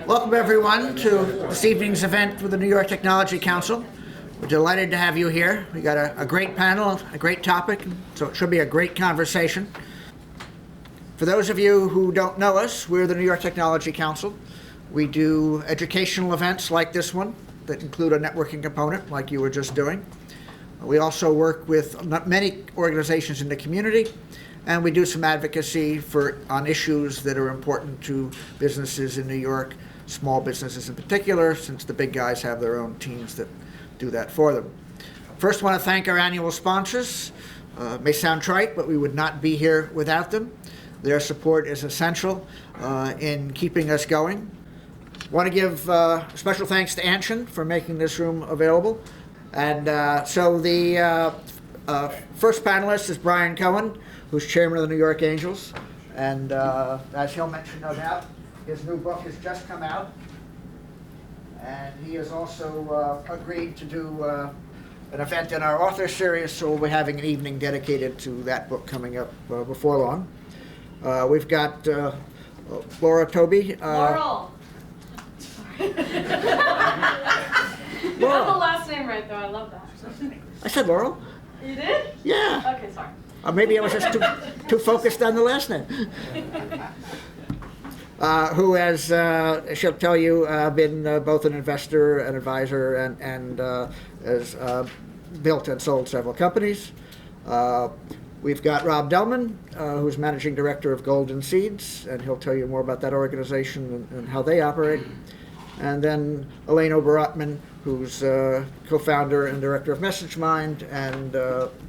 Welcome everyone to this evening's event with the New York Technology Council. We're delighted to have you here. We got a great panel, a great topic, so it should be a great conversation. For those of you who don't know us, we're the New York Technology Council. We do educational events like this one that include a networking component like you were just doing. We also work with many organizations in the community, and we do some advocacy on issues that are important to businesses in New York, small businesses in particular, since the big guys have their own teams that do that for them. First, I want to thank our annual sponsors. It may sound trite, but we would not be here without them. Their support is essential in keeping us going. I want to give special thanks to Anchin for making this room available. And so the first panelist is Brian Cohen, who's chairman of the New York Angels. And as he'll mention, no doubt, his new book has just come out. And he has also agreed to do an event in our author series, so we'll be having an evening dedicated to that book coming up before long. We've got Laura Touby. Laurel. You got the last name right, though. I love that. I said Laurel. You did? Yeah. Okay, sorry. Maybe I was just too focused on the last name. Who has, she'll tell you, been both an investor, an advisor, and has built and sold several companies. We've got Rob Delman, who's managing director of Golden Seeds, and he'll tell you more about that organization and how they operate. And then Alain Obertoman, who's co-founder and director of MessageMind, and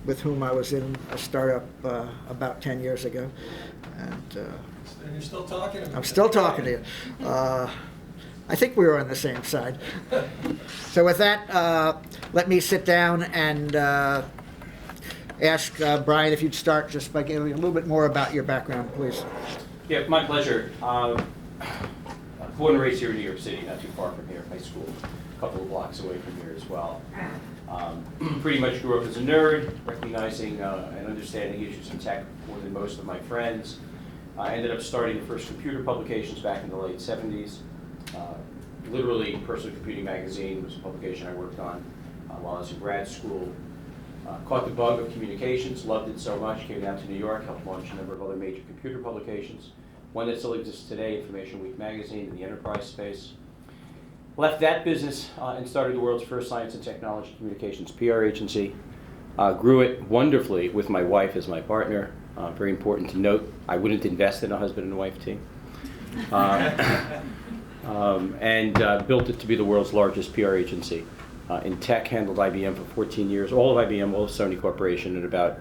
with whom I was in a startup about 10 years ago. And you're still talking to me. I'm still talking to you. I think we were on the same side. So with that, let me sit down and ask Brian if you'd start just by giving a little bit more about your background, please. Yeah, my pleasure. Born and raised here in New York City, not too far from here. High school, a couple of blocks away from here as well. Pretty much grew up as a nerd, recognizing and understanding issues in tech more than most of my friends. I ended up starting the first computer publications back in the late 70s. Literally, Personal Computing Magazine was a publication I worked on while I was in grad school. Caught the bug of communications, loved it so much, came down to New York, helped launch a number of other major computer publications. One that still exists today, Information Week magazine, in the enterprise space. Left that business and started the world's first science and technology communications PR agency. Grew it wonderfully with my wife as my partner. Very important to note, I wouldn't invest in a husband and wife team. And built it to be the world's largest PR agency. In tech, handled IBM for 14 years, all of IBM, all of Sony Corporation, and about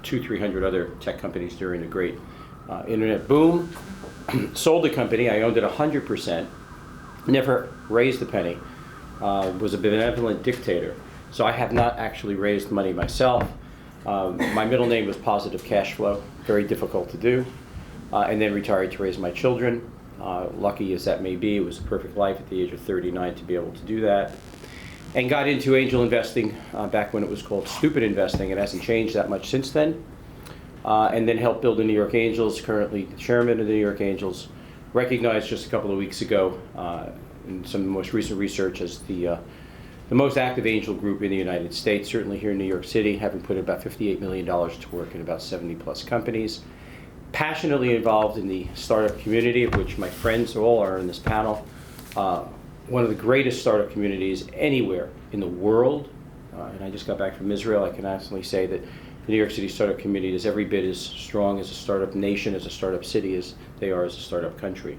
200-300 other tech companies during the great internet boom. Sold the company, I owned it 100%, never raised a penny, was a benevolent dictator. So I have not actually raised money myself. My middle name was Positive Cash Flow, very difficult to do, and then retired to raise my children. Lucky as that may be, it was a perfect life at the age of 39 to be able to do that. And got into angel investing back when it was called stupid investing. It hasn't changed that much since then. And then helped build the New York Angels, currently the chairman of the New York Angels. Recognized just a couple of weeks ago in some of the most recent research as the most active angel group in the United States, certainly here in New York City, having put about $58 million to work in about 70 plus companies. Passionately involved in the startup community, of which my friends all are in this panel. One of the greatest startup communities anywhere in the world. And I just got back from Israel. I can honestly say that the New York City startup community is every bit as strong as a startup nation, as a startup city, as they are as a startup country.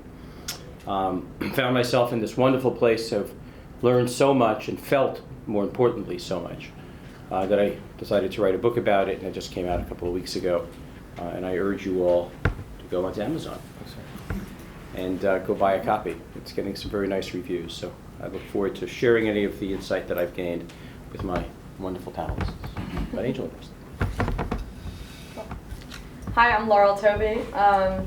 Found myself in this wonderful place. I've learned so much and felt, more importantly, so much that I decided to write a book about it, and it just came out a couple of weeks ago. And I urge you all to go onto Amazon and go buy a copy. It's getting some very nice reviews, so I look forward to sharing any of the insight that I've gained with my wonderful panelists about angel investing. Hi, I'm Laurel Touby. I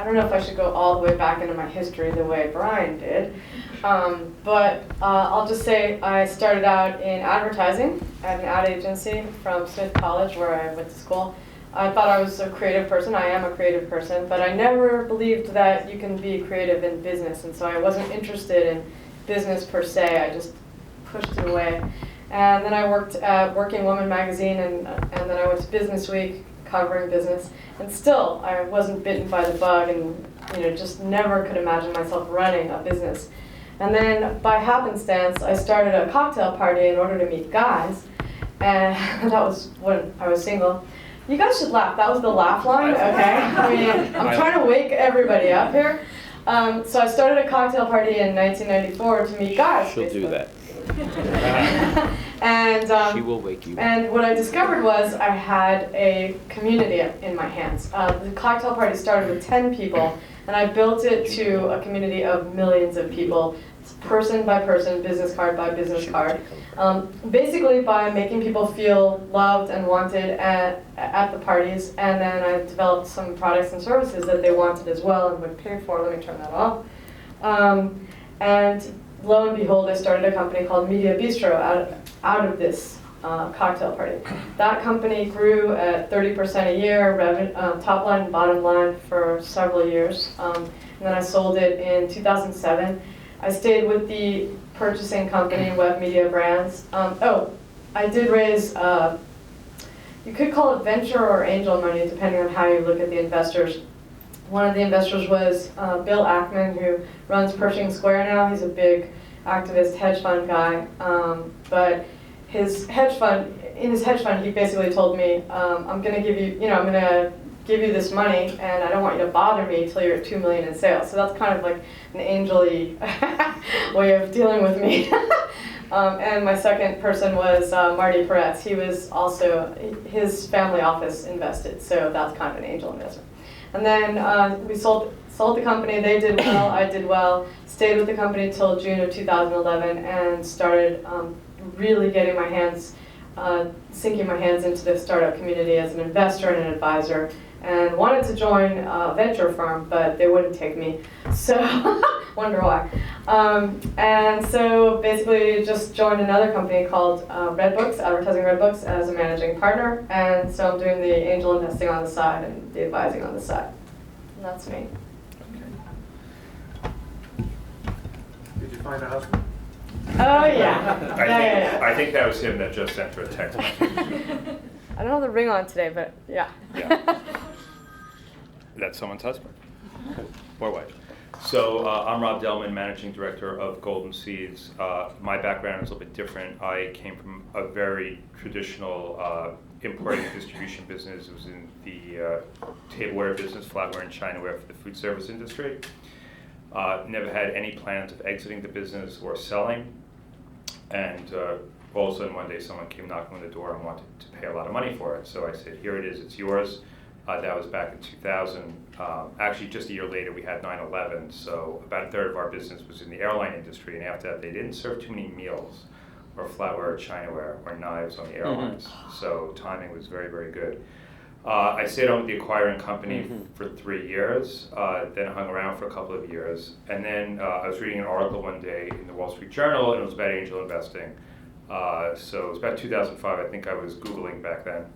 don't know if I should go all the way back into my history the way Brian did, but I'll just say I started out in advertising at an ad agency from Smith College, where I went to school. I thought I was a creative person. I am a creative person, but I never believed that you can be creative in business, and so I wasn't interested in business per se. I just pushed it away. And then I worked at Working Woman magazine, and then I went to Business Week covering business, and still I wasn't bitten by the bug, and just never could imagine myself running a business. And then by happenstance, I started a cocktail party in order to meet guys, and that was when I was single. You guys should laugh. That was the laugh line, okay? I mean, I'm trying to wake everybody up here. So I started a cocktail party in 1994 to meet guys. She'll do that. And She will wake you up. and what I discovered was I had a community in my hands. The cocktail party started with 10 people, and I built it to a community of millions of people, person by person, business card by business card. Basically by making people feel loved and wanted at the parties, and then I developed some products and services that they wanted as well and would pay for. Let me turn that off. And lo and behold, I started a company called Media Bistro out of this cocktail party. That company grew at 30% a year, top line and bottom line for several years. And then I sold it in 2007. I stayed with the purchasing company, Web Media Brands. I did raise, you could call it venture or angel money, depending on how you look at the investors. One of the investors was Bill Ackman, who runs Pershing Square now. He's a big activist hedge fund guy. But in his hedge fund, he basically told me, I'm going to give you, I'm going to give you this money, and I don't want you to bother me until you're at 2 million in sales. So that's kind of like an angel-y way of dealing with me. And my second person was Marty Peretz. He was also, his family office invested, so that's kind of an angel investment. And then we sold the company. They did well, I did well. Stayed with the company till June of 2011 and started really getting my hands, sinking my hands into the startup community as an investor and an advisor, and wanted to join a venture firm, but they wouldn't take me. So, wonder why. And so basically just joined another company called Redbooks, Advertising Redbooks, as a managing partner. And so I'm doing the angel investing on the side and the advising on the side. And that's me. Did you find a husband? Oh, yeah. I think that was him that just sent her a text message. I don't have the ring on today, but yeah. Yeah. That's someone's husband or wife. So I'm Rob Delman, Managing Director of Golden Seeds. My background is a little bit different. I came from a very traditional importing and distribution business. It was in the tableware business, flatware and Chinaware for the food service industry. Never had any plans of exiting the business or selling. And all of a sudden one day someone came knocking on the door and wanted to pay a lot of money for it. So I said, here it is, it's yours. That was back in 2000. Actually, just a year later, we had 9/11, so about a third of our business was in the airline industry, and after that, they didn't serve too many meals, or flatware, or Chinaware, or knives on the airlines. So timing was very, very good. I stayed on with the acquiring company for 3 years, then hung around for a couple of years, and then I was reading an article one day in the Wall Street Journal, and it was about angel investing. So it was about 2005, I think I was Googling back then.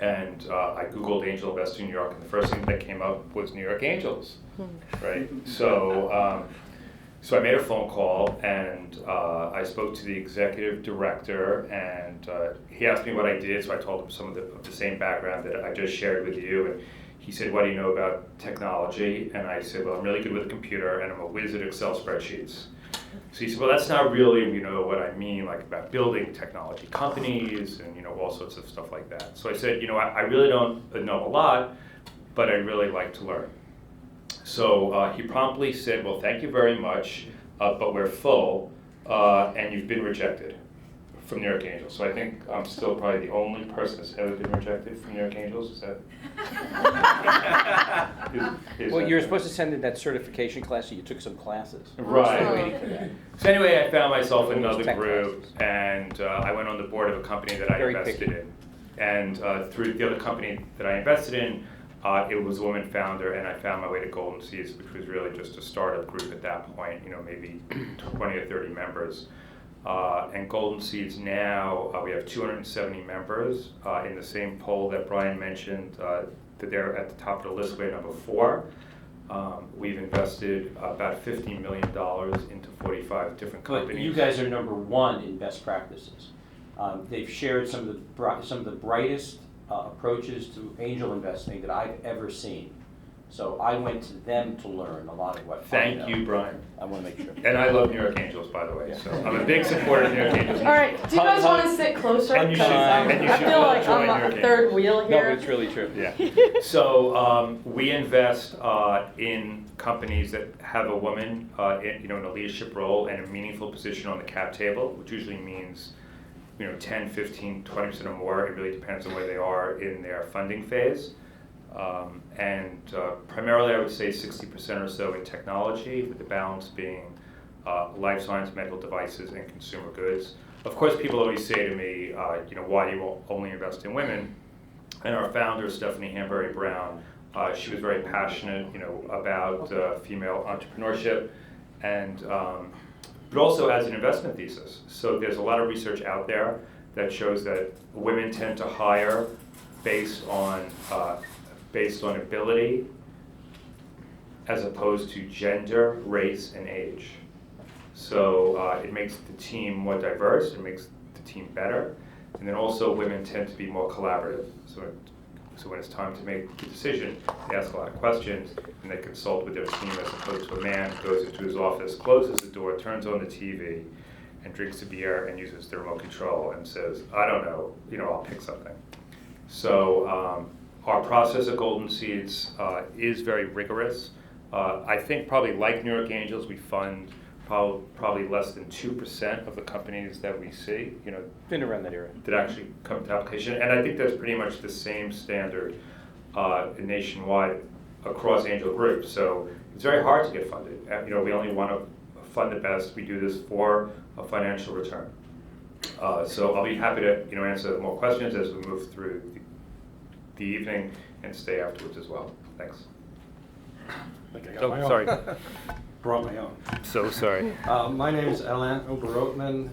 And I Googled angel investing in New York, and the first thing that came up was New York Angels, right? So, so I made a phone call, and I spoke to the executive director, and he asked me what I did, so I told him some of the same background that I just shared with you, and he said, what do you know about technology? And I said, well, I'm really good with a computer, and I'm a whiz at Excel spreadsheets. So he said, well, that's not really, what I mean, like about building technology companies and, all sorts of stuff like that. So I said, I really don't know a lot, but I'd really like to learn. So he promptly said, well, thank you very much, but we're full, and you've been rejected from New York Angels. So I think I'm still probably the only person that's ever been rejected from New York Angels. Is that? Well, you're supposed to send in that certification class, so you took some classes. Right. So waiting for that. So anyway, I found myself in Those another tech group, classes. and I went on the board of a company that I Very invested picky. in. And through the other company that I invested in, it was a woman founder, and I found my way to Golden Seeds, which was really just a startup group at that point, maybe 20 or 30 members. And Golden Seeds now, we have 270 members. In the same poll that Brian mentioned, that they're at the top of the list, we're number 4. We've invested about $50 million into 45 different But companies. you guys are number 1 in best practices. They've shared some of the brightest approaches to angel investing that I've ever seen. So I went to them to learn a lot of what. Thank you, Brian. I want to make sure. And I love New York Angels, by the way. So I'm a big supporter of New York Angels. All right, do you guys want to sit closer? And you should- 'Cause and you I should feel like join I'm New a York third Angels. wheel No, here. but it's really true. Yeah. So we invest in companies that have a woman, in a leadership role and a meaningful position on the cap table, which usually means, 10, 15, 20% or more. It really depends on where they are in their funding phase. And primarily, I would say 60% or so in technology, with the balance being life science, medical devices, and consumer goods. Of course, people always say to me, why do you only invest in women? And our founder, Stephanie Hambury Brown, she was very passionate, about female entrepreneurship, and but also as an investment thesis. So there's a lot of research out there that shows that women tend to hire based on ability, as opposed to gender, race, and age. So it makes the team more diverse, it makes the team better, and then also women tend to be more collaborative. So when it's time to make a decision, they ask a lot of questions, and they consult with their team, as opposed to a man who goes into his office, closes the door, turns on the TV, and drinks a beer and uses the remote control and says, I don't know, I'll pick something. So our process at Golden Seeds is very rigorous. I think probably like New York Angels, we fund probably less than 2% of the companies that we see, Been around that era. that actually come to application. And I think that's pretty much the same standard nationwide across angel groups. So it's very hard to get funded. We only want to fund the best. We do this for a financial return. So I'll be happy to answer more questions as we move through the evening and stay afterwards as well. Thanks. Sorry. Brought my own. So sorry. My name is Alain Obertoman.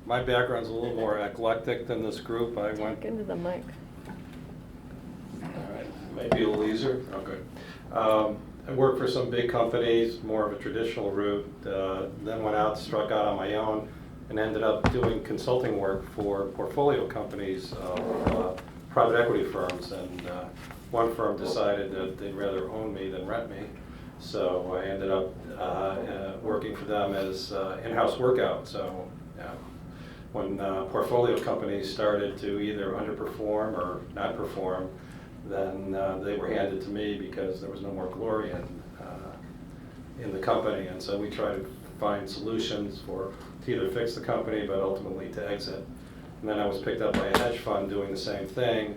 My background's a little more eclectic than this group. I went, Get into the mic. all right, maybe a little easier. Oh, good. I worked for some big companies, more of a traditional route. Then went out, struck out on my own, and ended up doing consulting work for portfolio companies, private equity firms. And one firm decided that they'd rather own me than rent me. So I ended up working for them as in-house workout. So when portfolio companies started to either underperform or not perform, then they were handed to me because there was no more glory in the company. And so we tried to find solutions to either fix the company, but ultimately to exit. And then I was picked up by a hedge fund doing the same thing.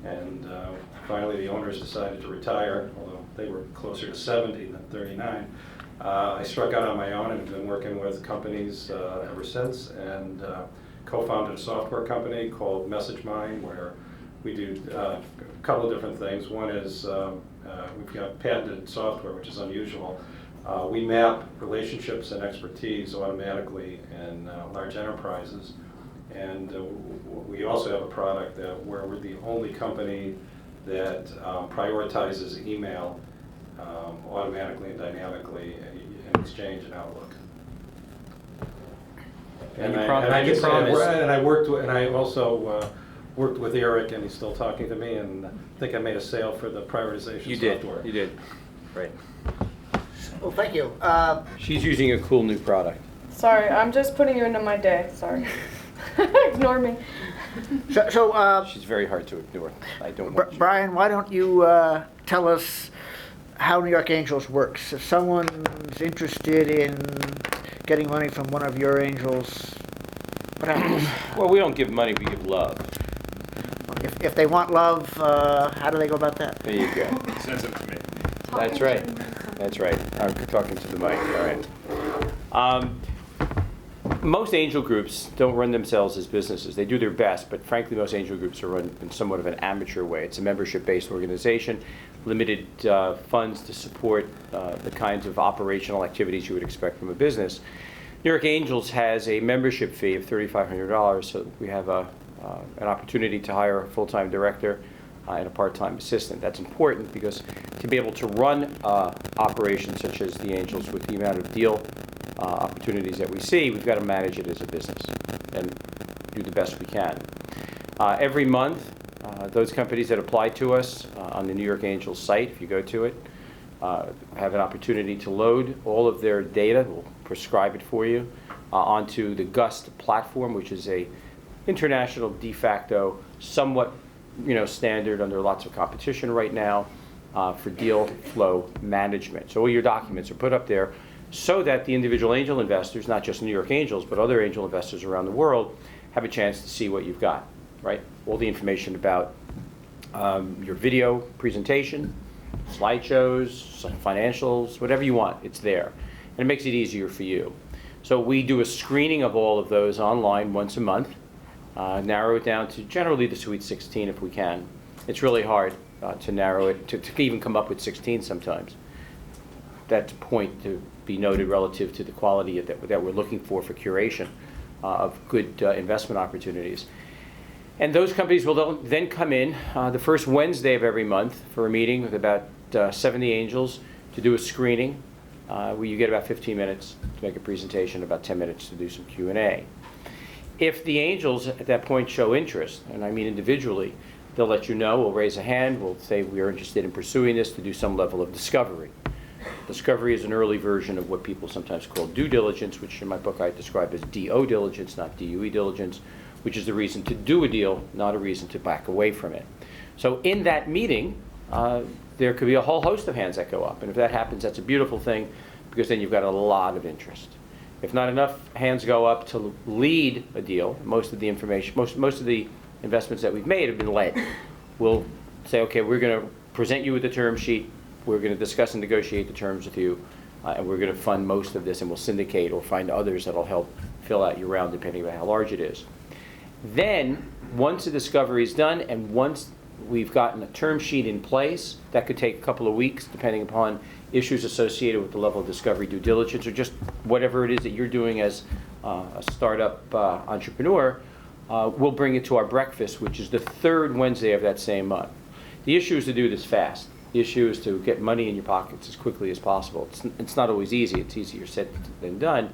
And finally the owners decided to retire, although they were closer to 70 than 39. I struck out on my own and have been working with companies ever since, and co-founded a software company called MessageMind, where we do a couple of different things. One is we've got patented software, which is unusual. We map relationships and expertise automatically in large enterprises. And we also have a product where we're the only company that prioritizes email automatically and dynamically in Exchange and Outlook. And I also worked with Eric, and he's still talking to me, and I think I made a sale for the prioritization software. You did. Right. Well, thank you. She's using a cool new product. Sorry, I'm just putting you into my day. Sorry. Ignore me. So She's very hard to ignore. I don't want you. Brian, why don't you tell us how New York Angels works? If someone's interested in getting money from one of your angels, what happens? Well, we don't give money, we give love. If they want love, how do they go about that? There you go. Sends them to me. That's right. That's right. I'm talking to the mic. All right. Most angel groups don't run themselves as businesses. They do their best, but frankly, most angel groups are run in somewhat of an amateur way. It's a membership-based organization, limited funds to support the kinds of operational activities you would expect from a business. New York Angels has a membership fee of $3,500, so we have an opportunity to hire a full-time director and a part-time assistant. That's important because to be able to run operations such as the Angels with the amount of deal opportunities that we see, we've got to manage it as a business and do the best we can. Every month, those companies that apply to us on the New York Angels site, if you go to it, have an opportunity to load all of their data, we'll prescribe it for you, onto the GUST platform, which is a international de facto, somewhat standard under lots of competition right now for deal flow management. So all your documents are put up there so that the individual angel investors, not just New York Angels, but other angel investors around the world, have a chance to see what you've got, right? All the information about your video presentation, slideshows, some financials, whatever you want, it's there. And it makes it easier for you. So we do a screening of all of those online once a month, narrow it down to generally the Sweet 16 if we can. It's really hard to narrow it, to even come up with 16 sometimes. That's a point to be noted relative to the quality that we're looking for curation of good investment opportunities. And those companies will then come in the first Wednesday of every month for a meeting with about 70 angels to do a screening where you get about 15 minutes to make a presentation, about 10 minutes to do some Q&A. If the angels at that point show interest, and I mean individually, they'll let you know, we'll raise a hand, we'll say we are interested in pursuing this to do some level of discovery. Discovery is an early version of what people sometimes call due diligence, which in my book I describe as DO diligence, not DUE diligence, which is the reason to do a deal, not a reason to back away from it. So in that meeting, there could be a whole host of hands that go up. And if that happens, that's a beautiful thing, because then you've got a lot of interest. If not enough hands go up to lead a deal, most of the information, most of the investments that we've made have been led. We'll say, okay, we're going to present you with the term sheet, we're going to discuss and negotiate the terms with you, and we're going to fund most of this, and we'll syndicate or find others that'll help fill out your round depending on how large it is. Then, once the discovery is done, and once we've gotten a term sheet in place, that could take a couple of weeks depending upon issues associated with the level of discovery due diligence or just whatever it is that you're doing as a startup entrepreneur, we'll bring it to our breakfast, which is the third Wednesday of that same month. The issue is to do this fast. The issue is to get money in your pockets as quickly as possible. It's not always easy. It's easier said than done.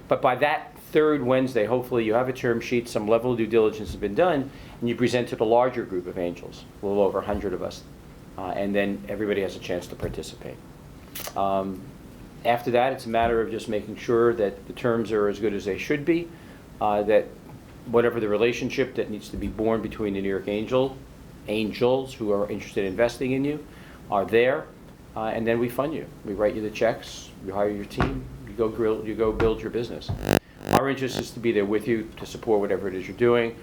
But by that third Wednesday, hopefully you have a term sheet, some level of due diligence has been done, and you present to the larger group of angels, a little over 100 of us, and then everybody has a chance to participate. After that, it's a matter of just making sure that the terms are as good as they should be, that whatever the relationship that needs to be born between the New York angels who are interested in investing in you are there, and then we fund you. We write you the checks, you hire your team, you go build your business. Our interest is to be there with you, to support whatever it is you're doing.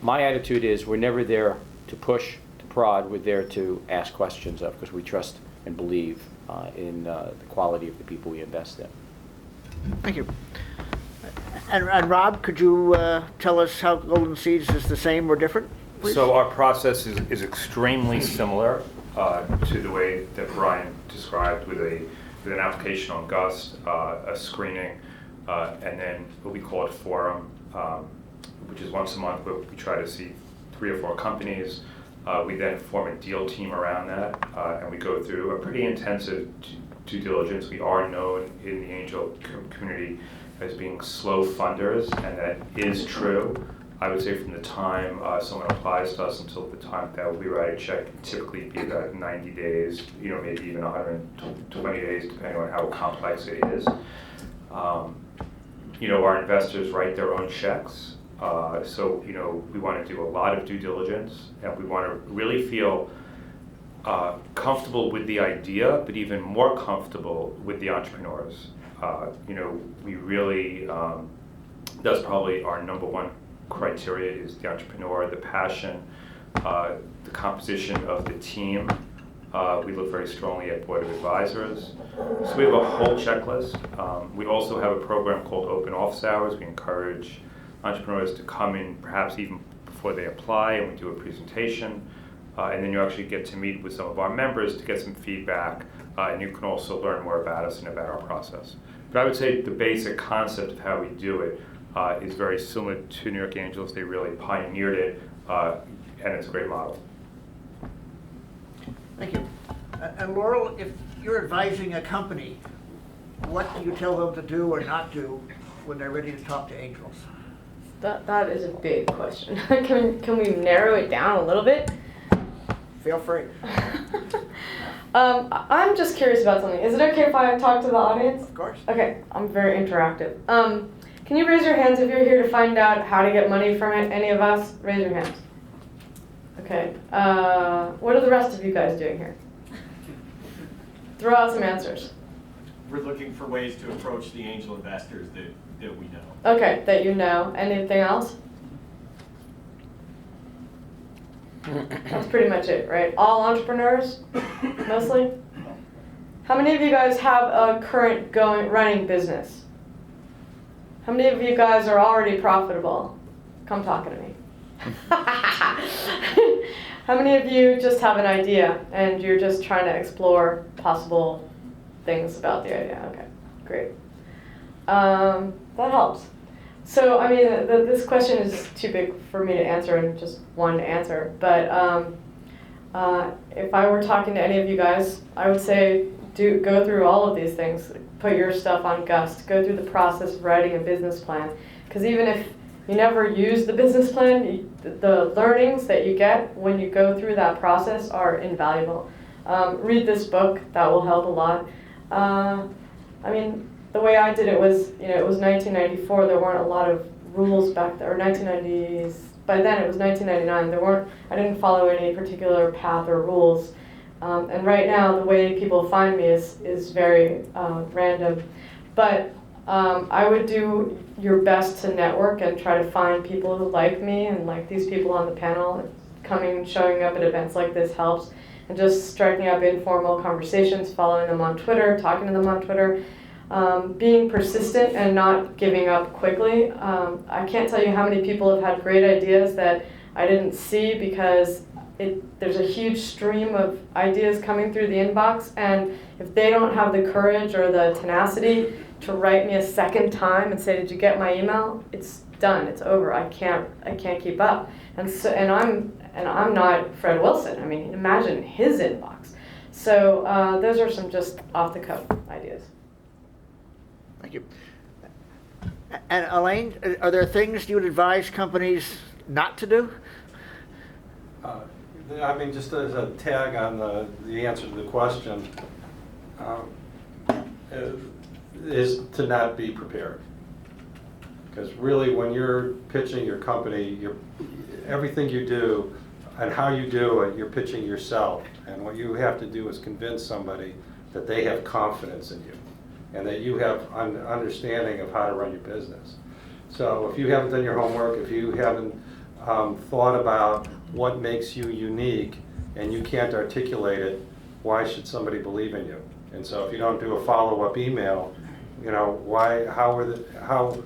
My attitude is we're never there to push, to prod, we're there to ask questions of, because we trust and believe in the quality of the people we invest in. Thank you. And Rob, could you tell us how Golden Seeds is the same or different, please? So our process is extremely similar to the way that Brian described, with an application on GUST, a screening, and then what we call a forum, which is once a month where we try to see 3 or 4 companies. We then form a deal team around that, and we go through a pretty intensive due diligence. We are known in the angel community as being slow funders, and that is true. I would say from the time someone applies to us until the time that we write a check, can typically be about 90 days, maybe even 120 days, depending on how complex it is. Our investors write their own checks. So we want to do a lot of due diligence, and we want to really feel comfortable with the idea, but even more comfortable with the entrepreneurs. We really, that's probably our number one criteria, is the entrepreneur, the passion, the composition of the team. We look very strongly at board of advisors. So we have a whole checklist. We also have a program called Open Office Hours. We encourage entrepreneurs to come in perhaps even before they apply, and we do a presentation. And then you actually get to meet with some of our members to get some feedback, and you can also learn more about us and about our process. But I would say the basic concept of how we do it is very similar to New York Angels. They really pioneered it, and it's a great model. Thank you. And Laurel, if you're advising a company, what do you tell them to do or not do when they're ready to talk to angels? That is a big question. Can we narrow it down a little bit? Feel free. I'm just curious about something. Is it okay if I talk to the audience? Of course. Okay, I'm very interactive. Can you raise your hands if you're here to find out how to get money from it? Any of us? Raise your hands. Okay. What are the rest of you guys doing here? Throw out some answers. We're looking for ways to approach the angel investors that we know. Okay, that you know. Anything else? That's pretty much it, right? All entrepreneurs, mostly? How many of you guys have a current running business? How many of you guys are already profitable? Come talking to me. How many of you just have an idea and you're just trying to explore possible things about the idea? Okay, great. That helps. So, I mean, this question is too big for me to answer in just one answer. But if I were talking to any of you guys, I would say go through all of these things. Put your stuff on Gust. Go through the process of writing a business plan. Because even if you never use the business plan, the learnings that you get when you go through that process are invaluable. Read this book. That will help a lot. I mean, the way I did it was, it was 1994. There weren't a lot of rules back there, or 1990s. By then, it was 1999. I didn't follow any particular path or rules. And right now, the way people find me is very random. But I would do your best to network and try to find people who like me and like these people on the panel. Showing up at events like this helps. And just striking up informal conversations, following them on Twitter, talking to them on Twitter. Being persistent and not giving up quickly. I can't tell you how many people have had great ideas that I didn't see because there's a huge stream of ideas coming through the inbox, and if they don't have the courage or the tenacity to write me a second time and say, "Did you get my email?" It's done. It's over. I can't keep up. And I'm not Fred Wilson. I mean, imagine his inbox. So those are some just off the cuff ideas. Thank you. And Alain, are there things you would advise companies not to do? I mean, just as a tag on the answer to the question, is to not be prepared. Because really, when you're pitching your company, everything you do and how you do it, you're pitching yourself. And what you have to do is convince somebody that they have confidence in you and that you have an understanding of how to run your business. So if you haven't done your homework, if you haven't thought about what makes you unique and you can't articulate it, why should somebody believe in you? And so if you don't do a follow-up email, how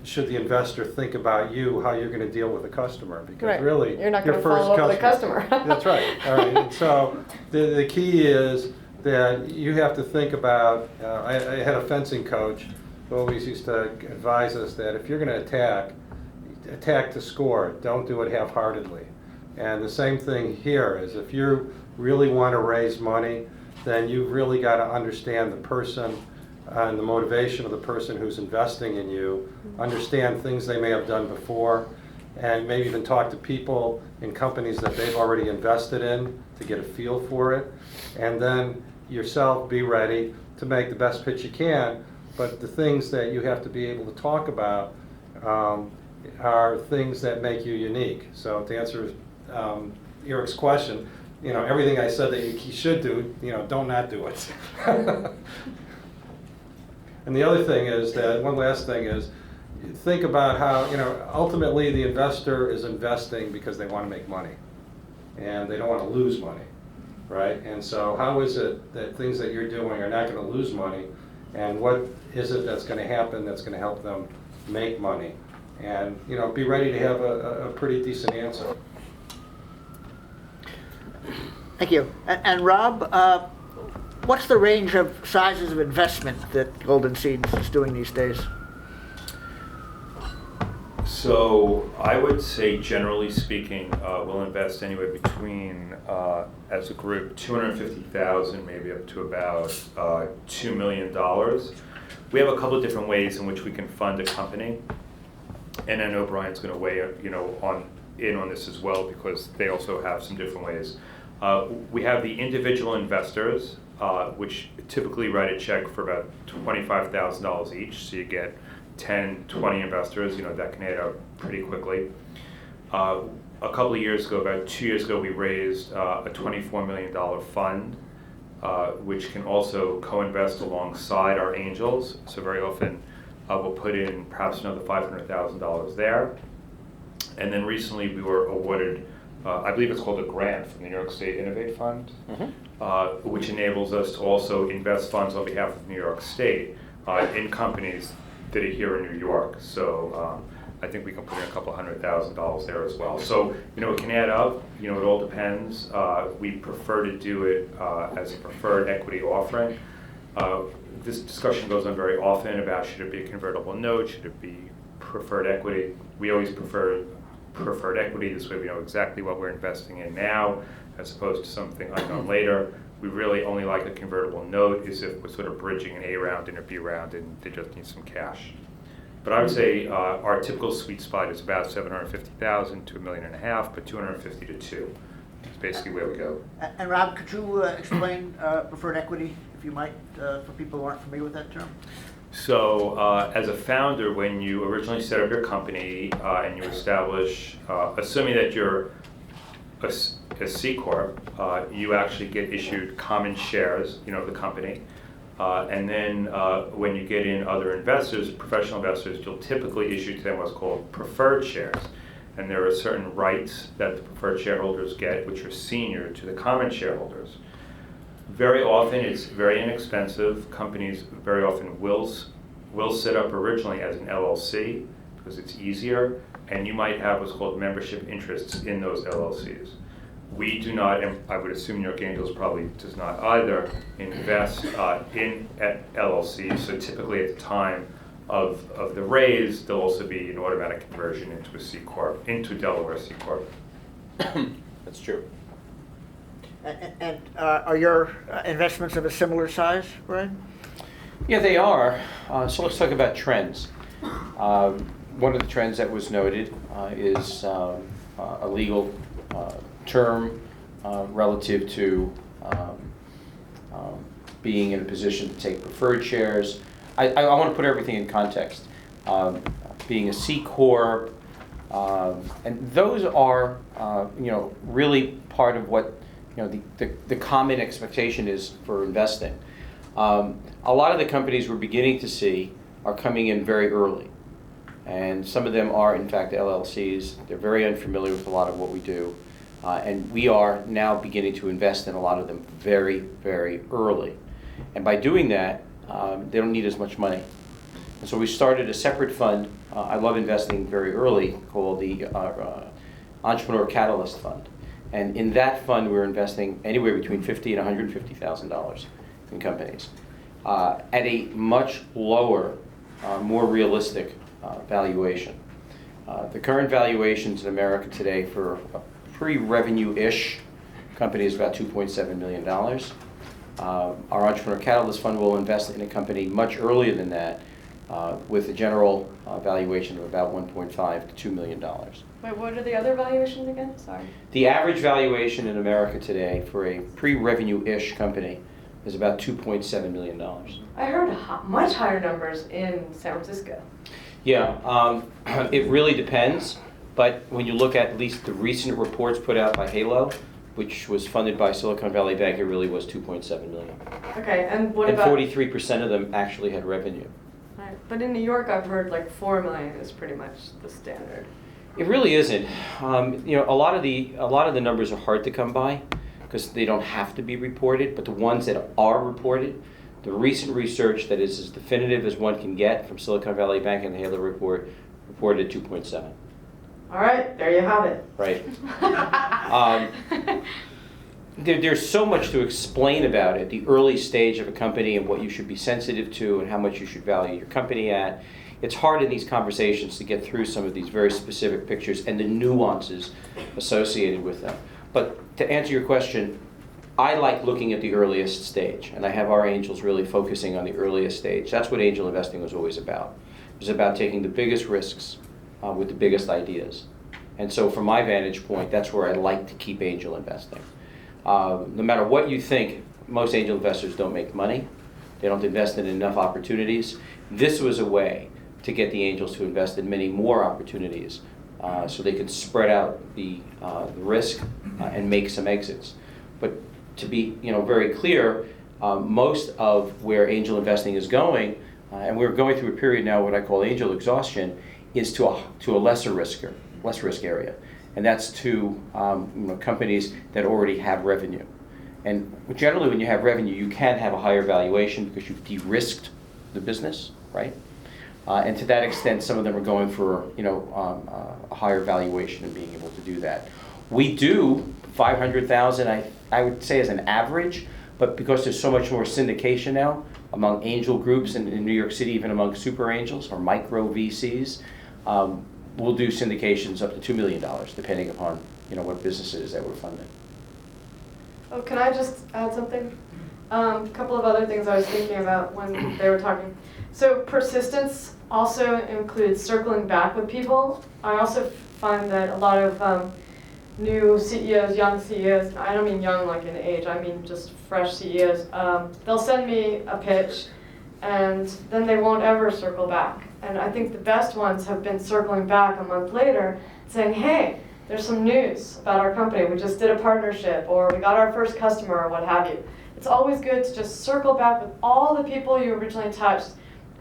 should the investor think about you, how you're going to deal with the customer? Because right. really, you're not your going to first follow up with a customer. That's right. All right. And so the key is that you have to think about, I had a fencing coach who always used to advise us that if you're going to attack to score, don't do it half-heartedly. And the same thing here is if you really want to raise money, then you've really got to understand the person and the motivation of the person who's investing in you, understand things they may have done before, and maybe even talk to people in companies that they've already invested in to get a feel for it. And then yourself be ready to make the best pitch you can, but the things that you have to be able to talk about are things that make you unique. So to answer Eric's question, everything I said that you should do, don't not do it. And the other thing is that, one last thing is, think about how, ultimately the investor is investing because they want to make money. And they don't want to lose money, right? And so how is it that things that you're doing are not going to lose money? And what is it that's going to happen that's going to help them make money? And, be ready to have a pretty decent answer. Thank you. And Rob, What's the range of sizes of investment that Golden Seeds is doing these days? So I would say, generally speaking, we'll invest anywhere between, as a group, 250,000, maybe up to about $2 million. We have a couple of different ways in which we can fund a company, and I know Brian's going to weigh in on this as well, because they also have some different ways. We have the individual investors, which typically write a check for about $25,000 each, so you get 10, 20 investors, that can add up pretty quickly. A couple of years ago, about 2 years ago, we raised a $24 million fund, which can also co-invest alongside our angels. So very often we'll put in perhaps another $500,000 there. And then recently we were awarded, I believe it's called a grant from the New York State Innovate Fund, which enables us to also invest funds on behalf of New York State in companies that are here in New York. So I think we can put in a couple $100,000 there as well. So, it can add up. It all depends. We prefer to do it as a preferred equity offering. This discussion goes on very often about, should it be a convertible note, should it be preferred equity? We always prefer preferred equity. This way we know exactly what we're investing in now, as opposed to something unknown later. We really only like a convertible note is if we're sort of bridging an A round and a B round and they just need some cash. But I would say our typical sweet spot is about $750,000 to $1.5 million, but 250 to 2 is basically where we go. And Rob, could you explain preferred equity, if you might, for people who aren't familiar with that term? So as a founder, when you originally set up your company and you establish, assuming that you're a C Corp, you actually get issued common shares, of the company. And then when you get in other investors, professional investors, you'll typically issue to them what's called preferred shares. And there are certain rights that the preferred shareholders get, which are senior to the common shareholders. Very often, it's very inexpensive. Companies very often will set up originally as an LLC because it's easier, and you might have what's called membership interests in those LLCs. We do not, and I would assume New York Angels probably does not either, invest in LLCs. So typically at the time of the raise, there'll also be an automatic conversion into a C Corp, into Delaware C Corp. That's true. And are your investments of a similar size, Brian? Yeah, they are. So let's talk about trends. One of the trends that was noted is a legal term relative to being in a position to take preferred shares. I want to put everything in context. Being a C Corp, and those are really part of what the common expectation is for investing. A lot of the companies we're beginning to see are coming in very early, and some of them are in fact LLCs. They're very unfamiliar with a lot of what we do, and we are now beginning to invest in a lot of them very, very early. And by doing that, they don't need as much money. And so we started a separate fund. I love investing very early, called the Entrepreneur Catalyst Fund. And in that fund, we're investing anywhere between $50,000 and $150,000 in companies at a much lower, more realistic valuation. The current valuations in America today for a pre-revenue-ish company is about $2.7 million. Our Entrepreneur Catalyst Fund will invest in a company much earlier than that with a general valuation of about $1.5 to $2 million. Wait, what are the other valuations again? Sorry. The average valuation in America today for a pre-revenue-ish company is about $2.7 million. I heard much higher numbers in San Francisco. Yeah, it really depends. But when you look at least the recent reports put out by Halo, which was funded by Silicon Valley Bank, it really was $2.7 million. Okay, and what And about? 43% of them actually had revenue. Right. But in New York, I've heard like 4 million is pretty much the standard. It really isn't. A lot of the numbers are hard to come by because they don't have to be reported. But the ones that are reported, the recent research that is as definitive as one can get from Silicon Valley Bank and the Halo report reported 2.7. All right, there you have it. Right. there's so much to explain about it, the early stage of a company and what you should be sensitive to and how much you should value your company at. It's hard in these conversations to get through some of these very specific pictures and the nuances associated with them. But to answer your question, I like looking at the earliest stage, and I have our angels really focusing on the earliest stage. That's what angel investing was always about. It was about taking the biggest risks with the biggest ideas. And so from my vantage point, that's where I like to keep angel investing. No matter what you think, most angel investors don't make money. They don't invest in enough opportunities. This was a way to get the angels to invest in many more opportunities so they could spread out the risk and make some exits. But to be very clear, most of where angel investing is going, and we're going through a period now what I call angel exhaustion, is to a less risk area. And that's to companies that already have revenue. And generally when you have revenue, you can have a higher valuation because you've de-risked the business, right? And to that extent, some of them are going for a higher valuation and being able to do that. We do 500,000, I would say as an average, but because there's so much more syndication now among angel groups in New York City, even among super angels or micro VCs, we'll do syndications up to $2 million, depending upon what business it is that we're funding. Oh, can I just add something? A couple of other things I was thinking about when they were talking. So persistence also includes circling back with people. I also find that a lot of new CEOs, young CEOs, I don't mean young like in age, I mean just fresh CEOs, they'll send me a pitch and then they won't ever circle back. And I think the best ones have been circling back a month later saying, hey, there's some news about our company. We just did a partnership, or we got our first customer, or what have you. It's always good to just circle back with all the people you originally touched,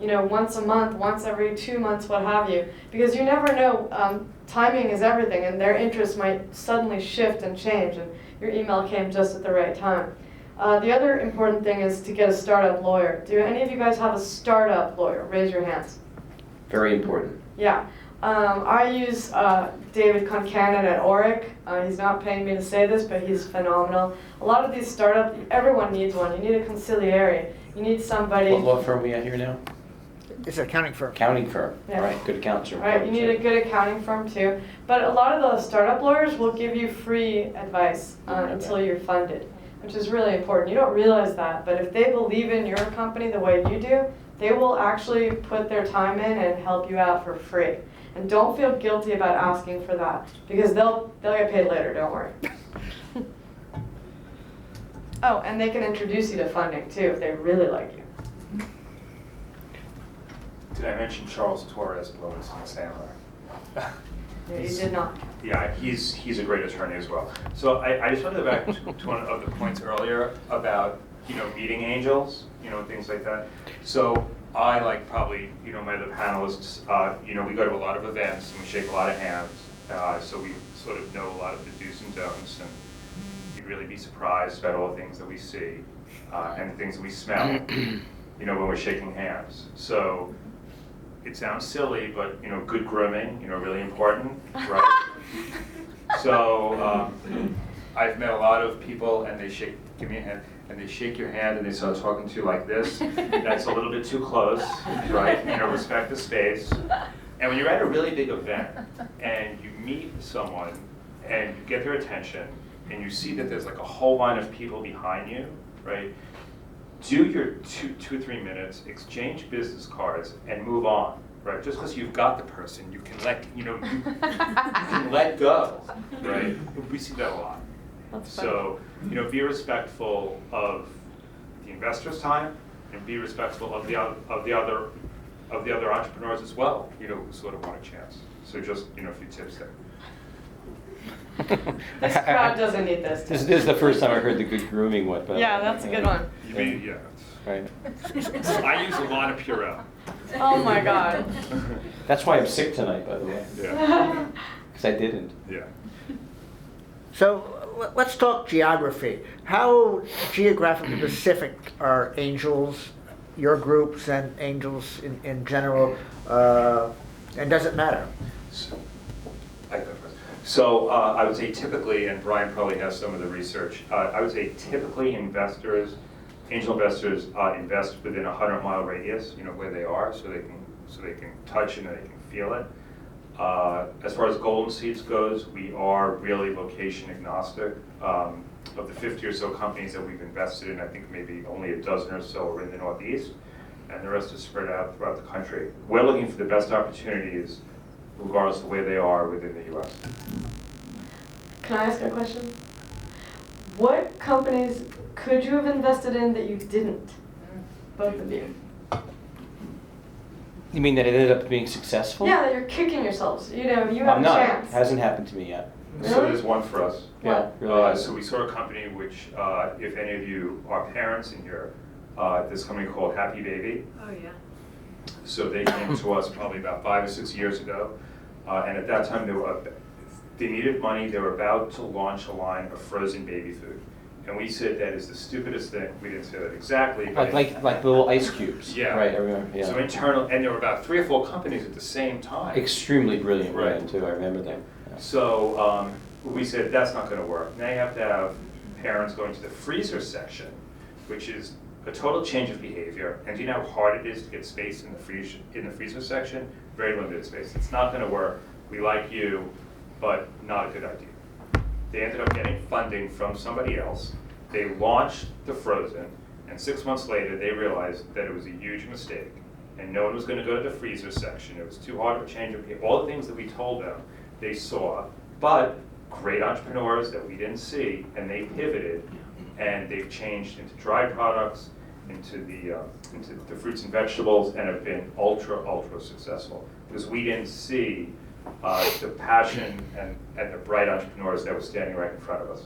once a month, once every 2 months, what have you, because you never know. Timing is everything, and their interests might suddenly shift and change, and your email came just at the right time. The other important thing is to get a startup lawyer. Do any of you guys have a startup lawyer? Raise your hands. Very important. Yeah. I use David Concannon at Oric. He's not paying me to say this, but he's phenomenal. A lot of these startups, everyone needs one. You need a conciliary. You need somebody. What law firm are we at here now? It's an accounting firm. Accounting firm. Yeah. All right, good accountants are Right, you need a good accounting firm too. But a lot of the startup lawyers will give you free advice until you're funded, which is really important. You don't realize that, but if they believe in your company the way you do, they will actually put their time in and help you out for free. And don't feel guilty about asking for that, because they'll get paid later, don't worry. Oh, and they can introduce you to funding too if they really like you. Did I mention Charles Torres below us in Sandler? No, you did not. Yeah, he's a great attorney as well. So I just want to go back to one of the points earlier about meeting angels, things like that. So I, like probably my other panelists, we go to a lot of events and we shake a lot of hands. So we sort of know a lot of the do's and don'ts, and you'd really be surprised about all the things that we see and the things that we smell, when we're shaking hands. So it sounds silly, but good grooming, really important, right? So I've met a lot of people, and they give me a hand, and they shake your hand, and they start talking to you like this. That's a little bit too close, right? Respect the space. And when you're at a really big event, and you meet someone, and you get their attention, and you see that there's like a whole line of people behind you, right? Do your two or 3 minutes, exchange business cards, and move on, right? Just because you've got the person, you can let you can let go, right? We see that a lot. So be respectful of the investor's time, and be respectful of the other entrepreneurs as well, who sort of want a chance. So just a few tips there. This crowd doesn't need this. This is the first time I heard the good grooming one. But, Yeah, that's a good one. You mean, yeah. Right. I use a lot of Purell. Oh my God. That's why I'm sick tonight, by the way. Yeah. Because I didn't. Yeah. So let's talk geography. How geographically specific are angels, your groups, and angels in general? And does it matter? So, I go first. So I would say typically, and Brian probably has some of the research, I would say typically investors, angel investors invest within a 100-mile radius, where they are, so they can touch and they can feel it. As far as Golden Seeds goes, we are really location agnostic. Of the 50 or so companies that we've invested in, I think maybe only a dozen or so are in the Northeast, and the rest is spread out throughout the country. We're looking for the best opportunities, regardless of where they are within the U.S. Can I ask a question? What companies could you have invested in that you didn't? Both of you. You mean that it ended up being successful? Yeah, that you're kicking yourselves. You have I'm a not. chance. Hasn't happened to me yet. So Really? there's one for us. Yeah, really. So we saw a company which, if any of you are parents in here, this company called Happy Baby. Oh yeah. So they came to us probably about 5 or 6 years ago, and at that time they needed money. They were about to launch a line of frozen baby food, and we said that is the stupidest thing. We didn't say that exactly, but Like little ice cubes. Yeah. Right, I remember. Yeah. So internal, and there were about 3 or 4 companies at the same time. Extremely brilliant, Right. right, too. I remember them. Yeah. So we said that's not going to work. Now you have to have parents going to the freezer section, which is a total change of behavior. And do you know how hard it is to get space in the freezer section? Very limited space. It's not going to work. We like you, but not a good idea. They ended up getting funding from somebody else. They launched the frozen, and 6 months later they realized that it was a huge mistake, and no one was going to go to the freezer section. It was too hard of a change of behavior. All the things that we told them, they saw, but great entrepreneurs that we didn't see, and they pivoted, and they've changed into dry products, into the fruits and vegetables, and have been ultra successful, because we didn't see the passion and the bright entrepreneurs that were standing right in front of us.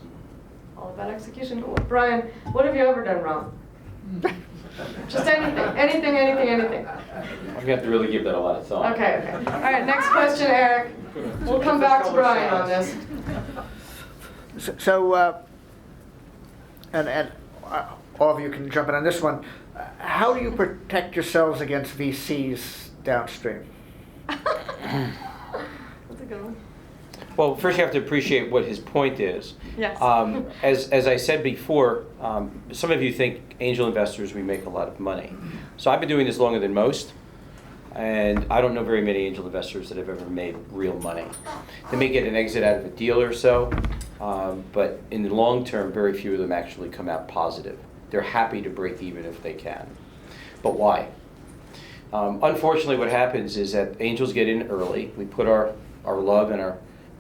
All about execution. Brian, what have you ever done wrong? Just anything. I'm going to have to really give that a lot of thought. Okay. All right, next question, Eric. We'll come back to Brian on this. So, and all of you can jump in on this one. How do you protect yourselves against VCs downstream? That's a good one. Well, first you have to appreciate what his point is. Yes. As I said before, some of you think angel investors, we make a lot of money. So I've been doing this longer than most, and I don't know very many angel investors that have ever made real money. They may get an exit out of a deal or so, but in the long term, very few of them actually come out positive. They're happy to break even if they can. But why? Unfortunately, what happens is that angels get in early. We put our love and our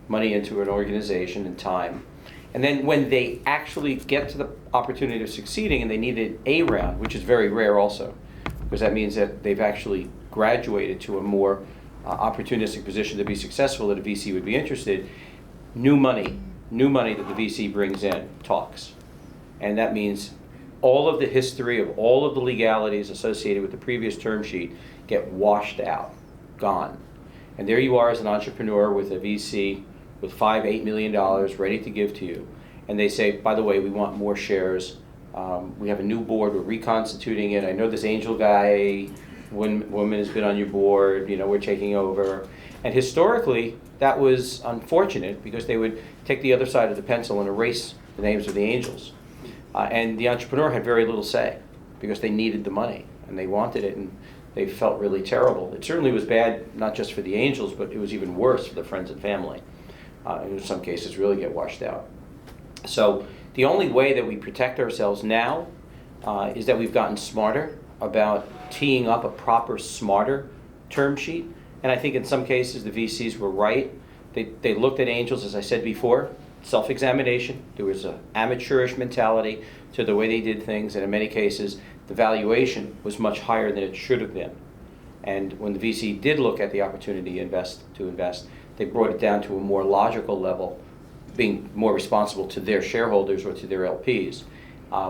money into an organization and time. And then when they actually get to the opportunity of succeeding and they need an A round, which is very rare also, because that means that they've actually graduated to a more opportunistic position to be successful, that a VC would be interested, new money that the VC brings in talks. And that means all of the history of all of the legalities associated with the previous term sheet get washed out, gone. And there you are as an entrepreneur with a VC with $5-8 million ready to give to you. And they say, by the way, we want more shares. We have a new board, we're reconstituting it. I know this angel guy, woman has been on your board, we're taking over. And historically, that was unfortunate because they would take the other side of the pencil and erase the names of the angels. And the entrepreneur had very little say because they needed the money and they wanted it, and they felt really terrible. It certainly was bad, not just for the angels, but it was even worse for the friends and family. In some cases, really get washed out. So the only way that we protect ourselves now is that we've gotten smarter about teeing up a proper, smarter term sheet. And I think in some cases the VCs were right. They looked at angels, as I said before, self-examination. There was an amateurish mentality to the way they did things, and in many cases the valuation was much higher than it should have been. And when the VC did look at the opportunity to invest, they brought it down to a more logical level, being more responsible to their shareholders or to their LPs,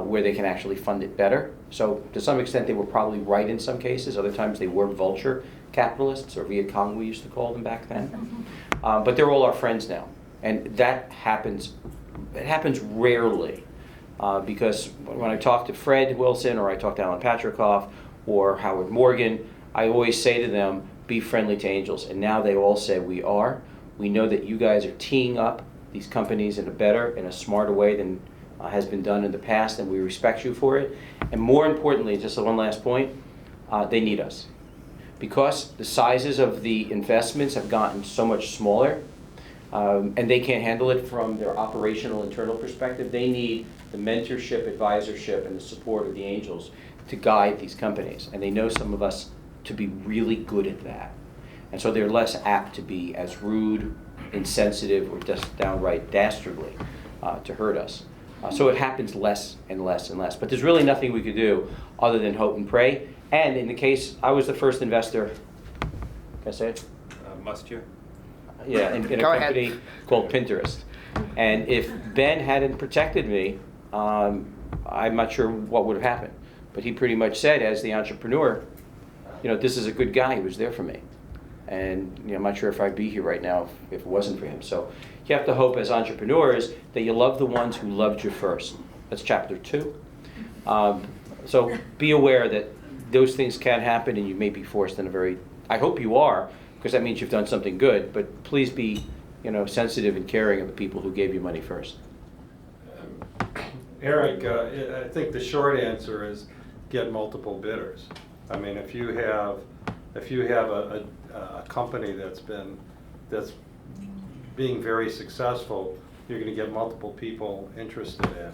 where they can actually fund it better. So to some extent they were probably right in some cases. Other times they were vulture capitalists, or Viet Cong we used to call them back then. But they're all our friends now. And that happens, it happens rarely. Because when I talk to Fred Wilson, or I talk to Alan Patrikoff, or Howard Morgan, I always say to them, be friendly to angels. And now they all say we are. We know that you guys are teeing up these companies in a better, in a smarter way than has been done in the past, and we respect you for it. And more importantly, just one last point, they need us. Because the sizes of the investments have gotten so much smaller, and they can't handle it from their operational internal perspective, they need the mentorship, advisorship, and the support of the angels to guide these companies. And they know some of us to be really good at that. And so they're less apt to be as rude, insensitive, or just downright dastardly to hurt us. So it happens less and less and less. But there's really nothing we could do other than hope and pray. And in the case, I was the first investor, can I say it? Must you? Yeah, in a Go ahead. company called Pinterest. And if Ben hadn't protected me, I'm not sure what would have happened. But he pretty much said, as the entrepreneur, this is a good guy who was there for me. And I'm not sure if I'd be here right now if it wasn't for him. So you have to hope as entrepreneurs that you love the ones who loved you first. That's chapter 2. So be aware that those things can happen, and you may be forced in a very, I hope you are, because that means you've done something good, but please be sensitive and caring of the people who gave you money first. Eric, I think the short answer is get multiple bidders. I mean, if you have a company that's being very successful, you're going to get multiple people interested in.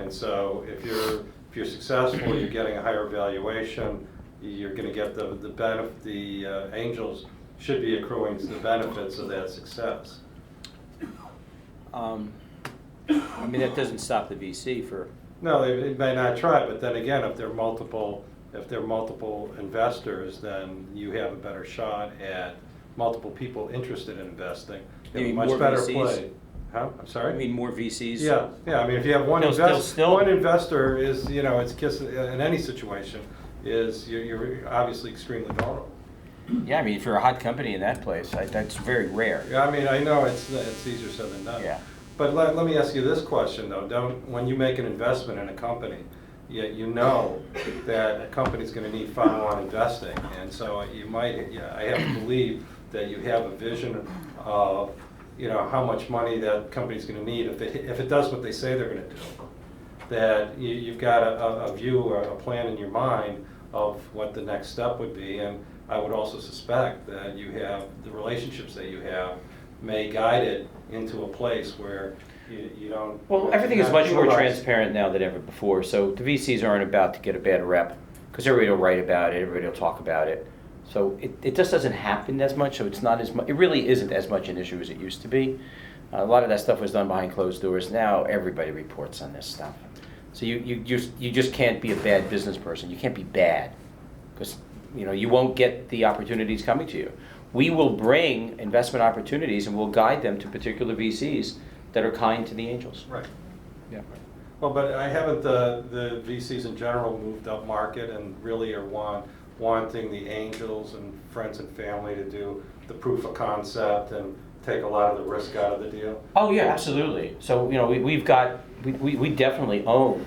And so if you're successful, you're getting a higher valuation, you're going to get the benefit. The angels should be accruing the benefits of that success. That doesn't stop the VC for. No, they may not try, but then again, if there are multiple investors, then you have a better shot at multiple people interested in investing. You have a much better play. Huh? I'm sorry? I mean more VCs? Yeah. I mean, if you have one one investor is, it's just in any situation is you're obviously extremely vulnerable. Yeah, if you're a hot company in that place, that's very rare. Yeah, I know it's easier said than done. Yeah. But let me ask you this question though: when you make an investment in a company, you know that a company's going to need follow-on investing, and so I have to believe that you have a vision of how much money that company's going to need if it does what they say they're going to do. That you've got a view or a plan in your mind of what the next step would be, and I would also suspect that you have the relationships that you have may guide it into a place where you don't. Well, everything is much more transparent now than ever before, so the VCs aren't about to get a bad rep, because everybody will write about it, everybody will talk about it. So it just doesn't happen as much, so it's not as much, it really isn't as much an issue as it used to be. A lot of that stuff was done behind closed doors. Now everybody reports on this stuff. So you just can't be a bad business person. You can't be bad, because you won't get the opportunities coming to you. We will bring investment opportunities and we'll guide them to particular VCs that are kind to the angels. Right. Yeah. Well, but I haven't the VCs in general moved up market and really are wanting the angels and friends and family to do the proof of concept and take a lot of the risk out of the deal? Oh yeah, absolutely. So we definitely own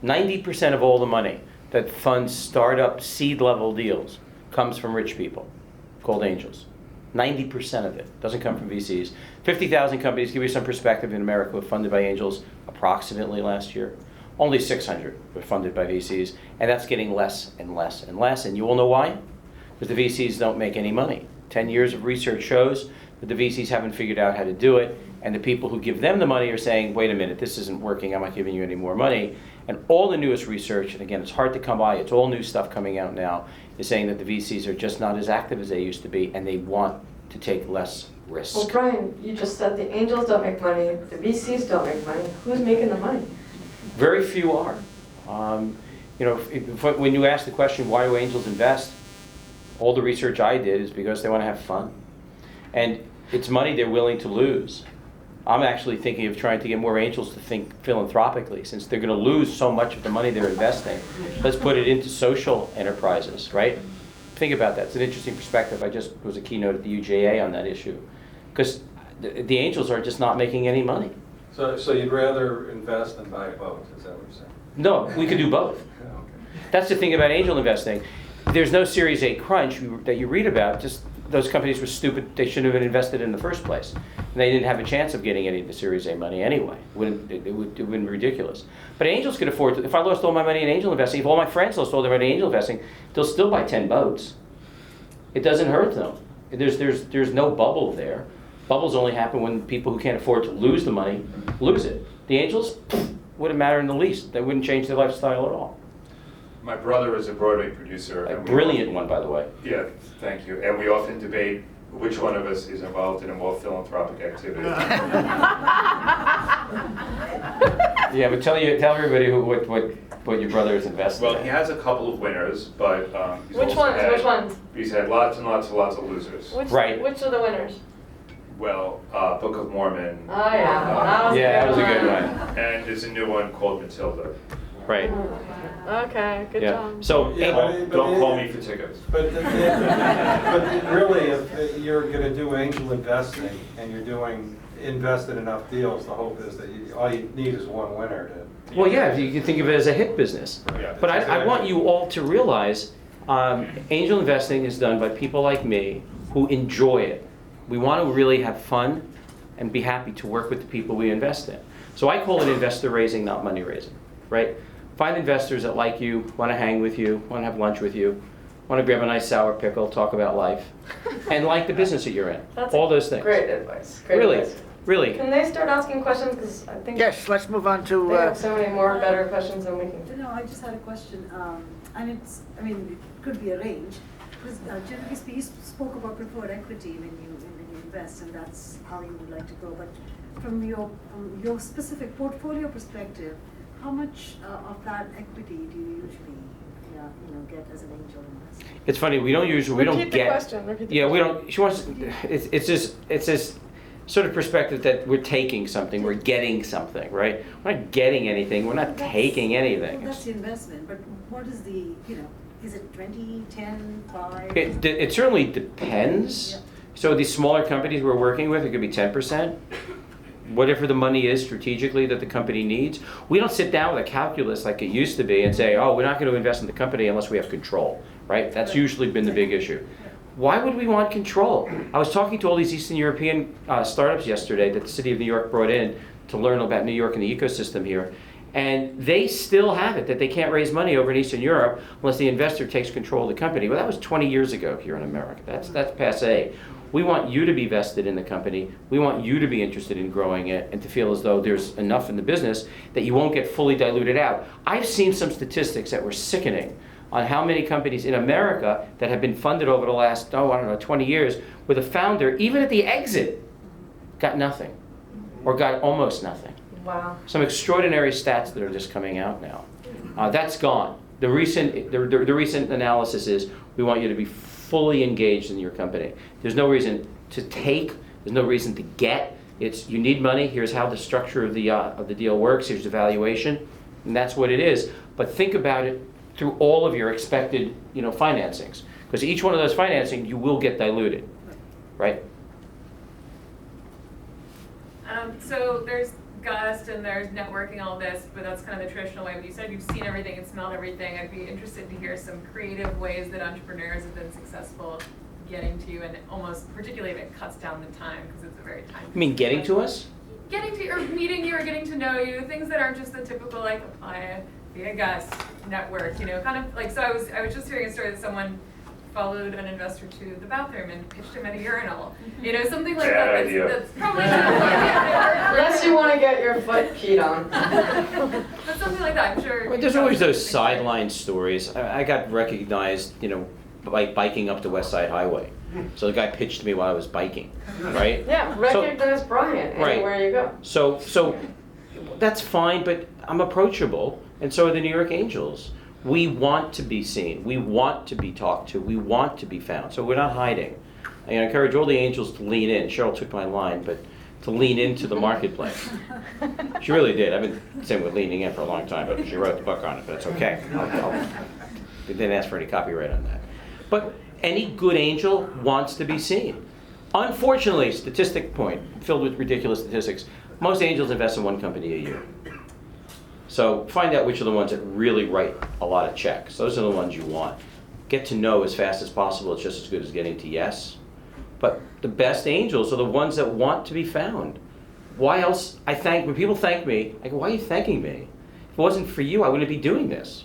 90% of all the money that funds startup seed level deals comes from rich people called angels. 90% of it doesn't come from VCs. 50,000 companies, give you some perspective, in America were funded by angels approximately last year. Only 600 were funded by VCs, and that's getting less and less and less. And you all know why? Because the VCs don't make any money. 10 years of research shows that the VCs haven't figured out how to do it, and the people who give them the money are saying, wait a minute, this isn't working, I'm not giving you any more money. And all the newest research, and again, it's hard to come by, it's all new stuff coming out now, is saying that the VCs are just not as active as they used to be, and they want to take less risk. Well, Brian, you just said the angels don't make money, the VCs don't make money. Who's making the money? Very few are. When you ask the question, why do angels invest? All the research I did is because they want to have fun. And it's money they're willing to lose. I'm actually thinking of trying to get more angels to think philanthropically, since they're going to lose so much of the money they're investing. Let's put it into social enterprises, right? Think about that. It's an interesting perspective. I just was a keynote at the UJA on that issue. Because the angels are just not making any money. So you'd rather invest than buy a boat, is that what you're saying? No, we could do both. Yeah, okay. That's the thing about angel investing. There's no Series A crunch that you read about. Just those companies were stupid. They shouldn't have been invested in the first place. And they didn't have a chance of getting any of the Series A money anyway. It would have been ridiculous. But angels could afford to, if I lost all my money in angel investing, if all my friends lost all their money in angel investing, they'll still buy 10 boats. It doesn't hurt them. There's no bubble there. Bubbles only happen when people who can't afford to lose the money lose it. The angels, wouldn't matter in the least. They wouldn't change their lifestyle at all. My brother is a Broadway producer. A and brilliant one, by the way. Yeah, thank you. And we often debate which one of us is involved in a more philanthropic activity. Yeah, but tell everybody what your brother is invested Well, in. he has a couple of winners, but he's Which also ones? had- Which ones? He's had lots and lots and lots of losers. Which are the winners? Well, Book of Mormon. Oh yeah, Yeah, that was a good one. And there's a new one called Matilda. Right. Okay, good Yeah. job. So, Yeah, Don't call me for tickets. But really, if you're going to do angel investing and you're invest in enough deals, the hope is that all you need is one winner to. well, yeah, you can think of it as a hit business. Yeah. But I want you all to realize angel investing is done by people like me who enjoy it. We want to really have fun and be happy to work with the people we invest in. So I call it investor raising, not money raising, right? Find investors that like you, want to hang with you, want to have lunch with you, want to grab a nice sour pickle, talk about life, and like the business that you're in. That's all those things. Great advice. Great Really, advice. really. Can they start asking questions? Because I think Yes, let's move on they to, have so many more better questions than we can. No, I just had a question, and it could be a range. Because generally speaking, you spoke about preferred equity when you invest, and that's how you would like to go. But from your specific portfolio perspective, how much of that equity do you usually, get as an angel investor? It's funny, we don't Repeat the question. Repeat the Yeah, we question. don't. She wants. It's this sort of perspective that we're taking something, we're getting something, right? We're not getting anything. We're not taking anything. Well, that's the investment, but what is the, is it 20, 10, 5? It certainly depends. Yeah. So these smaller companies we're working with, it could be 10%. Whatever the money is strategically that the company needs. We don't sit down with a calculus like it used to be and say, oh, we're not going to invest in the company unless we have control, right? That's usually been the big issue. Why would we want control? I was talking to all these Eastern European startups yesterday that the city of New York brought in to learn about New York and the ecosystem here. And they still have it that they can't raise money over in Eastern Europe unless the investor takes control of the company. Well, that was 20 years ago here in America. That's passé. We want you to be vested in the company. We want you to be interested in growing it and to feel as though there's enough in the business that you won't get fully diluted out. I've seen some statistics that were sickening on how many companies in America that have been funded over the last, 20 years, where the founder, even at the exit, got nothing or got almost nothing. Wow. Some extraordinary stats that are just coming out now. That's gone. The recent analysis is we want you to be fully engaged in your company. There's no reason to take. There's no reason to get. It's you need money. Here's how the structure of the deal works. Here's the valuation, and that's what it is. But think about it through all of your expected, financings, because each one of those financing you will get diluted, right? So there's Gust and there's networking, all this, but that's kind of the traditional way. But you said you've seen everything and smelled everything. I'd be interested to hear some creative ways that entrepreneurs have been successful getting to you, and almost particularly if it cuts down the time because it's a very time. You mean getting to us? Getting to, or meeting you, or getting to know you, things that aren't just the typical like apply via Gust network, kind of like. So I was just hearing a story that someone followed an investor to the bathroom and pitched him at a urinal. Something like Bad that. idea. That's probably not Unless you want to get your foot peed on. but something like that, I'm sure. Well, there's always those sideline stories. I got recognized, by biking up the West Side Highway. So the guy pitched me while I was biking, right? Yeah, recognize Brian Right. anywhere you go. So that's fine, but I'm approachable, and so are the New York Angels. We want to be seen. We want to be talked to. We want to be found. So we're not hiding. I encourage all the Angels to lean in. Cheryl took my line, but to lean into the marketplace. She really did. I've been saying we're leaning in for a long time, but she wrote the book on it, but it's okay. They didn't ask for any copyright on that. But any good angel wants to be seen. Unfortunately, statistic point, filled with ridiculous statistics, most angels invest in one company a year. So find out which are the ones that really write a lot of checks. Those are the ones you want. Get to know as fast as possible. It's just as good as getting to yes. But the best angels are the ones that want to be found. Why else? When people thank me, I go, why are you thanking me? If it wasn't for you, I wouldn't be doing this.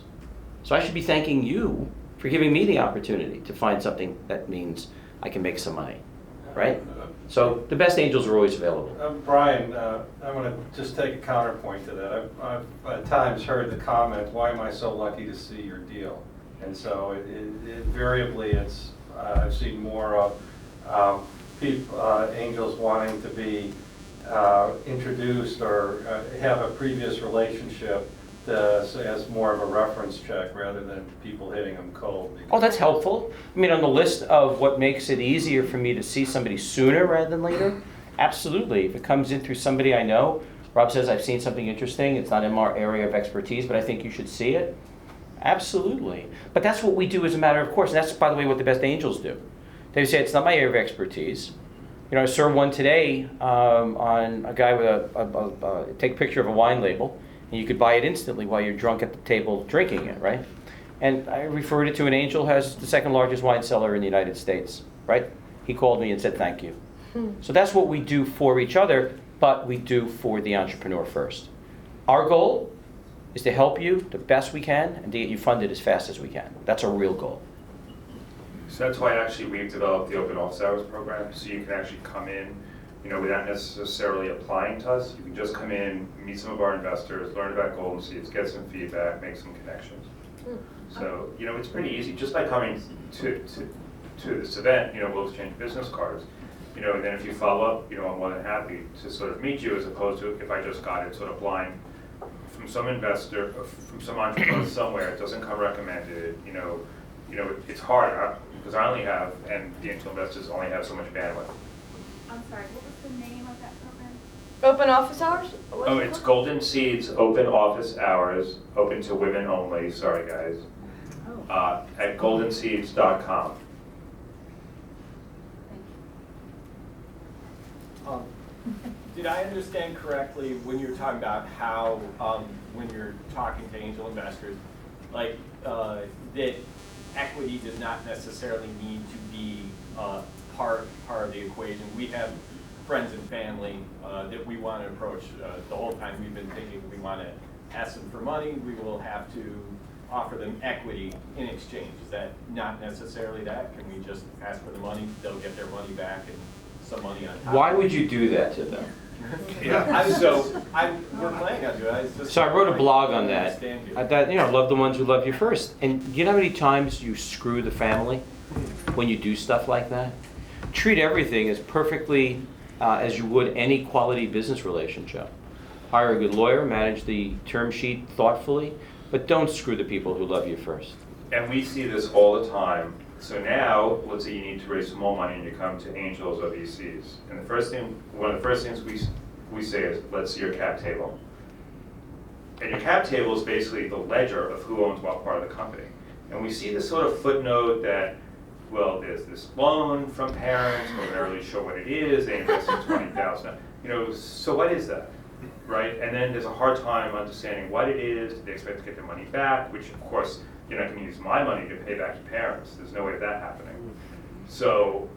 So I should be thanking you for giving me the opportunity to find something that means I can make some money, right? So the best angels are always available. Brian, I want to just take a counterpoint to that. I've at times heard the comment, why am I so lucky to see your deal? And so invariably I've seen more of angels wanting to be introduced or have a previous relationship as more of a reference check rather than people hitting them cold. Oh, that's helpful. I mean, on the list of what makes it easier for me to see somebody sooner rather than later, absolutely. If it comes in through somebody I know, Rob says, I've seen something interesting, it's not in our area of expertise, but I think you should see it. Absolutely. But that's what we do as a matter of course. And that's, by the way, what the best angels do. They say, it's not my area of expertise. You know, I saw one today on a guy with take a picture of a wine label, and you could buy it instantly while you're drunk at the table drinking it, right? And I referred it to an angel who has the second largest wine cellar in the United States, right? He called me and said thank you. So that's what we do for each other, but we do for the entrepreneur first. Our goal is to help you the best we can and to get you funded as fast as we can. That's our real goal. So that's why actually we've developed the open office hours program, so you can actually come in, you know, without necessarily applying to us. You can just come in, meet some of our investors, learn about Golden Seeds, get some feedback, make some connections. So, you know, it's pretty easy. Just by coming to this event, you know, we'll exchange business cards. You know, and then if you follow up, you know, I'm more than happy to sort of meet you, as opposed to if I just got it sort of blind from some investor, from some entrepreneur somewhere. It doesn't come recommended. You know, it's hard because I only have, and the angel investors only have so much bandwidth. I'm sorry, what was the name of that program? Open office hours? What's Oh, it it's called? Golden Seeds Open Office Hours, open to women only. Sorry, guys. At goldenseeds.com. Did I understand correctly when you were talking about how, when you're talking to angel investors, like that equity does not necessarily need to be part of the equation? We have friends and family that we want to approach. The whole time we've been thinking we want to ask them for money, we will have to offer them equity in exchange. Is that not necessarily that? Can we just ask for the money, they'll get their money back and some money on top? Why would you do that to them? Yeah. We're planning on doing it. So I wrote a blog on that. Understand you. Love the ones who love you first. And you know how many times you screw the family when you do stuff like that? Treat everything as perfectly as you would any quality business relationship. Hire a good lawyer, manage the term sheet thoughtfully, but don't screw the people who love you first. And we see this all the time. So now, let's say you need to raise some more money and you come to angels or VCs. And one of the first things we say is, let's see your cap table. And your cap table is basically the ledger of who owns what part of the company. And we see this sort of footnote that, well, there's this loan from parents, but we're not really sure what it is. They invested $20,000. You know, so what is that? Right? And then there's a hard time understanding what it is. Do they expect to get their money back? Which, of course, you're not going to use my money to pay back your parents. There's no way of that happening. So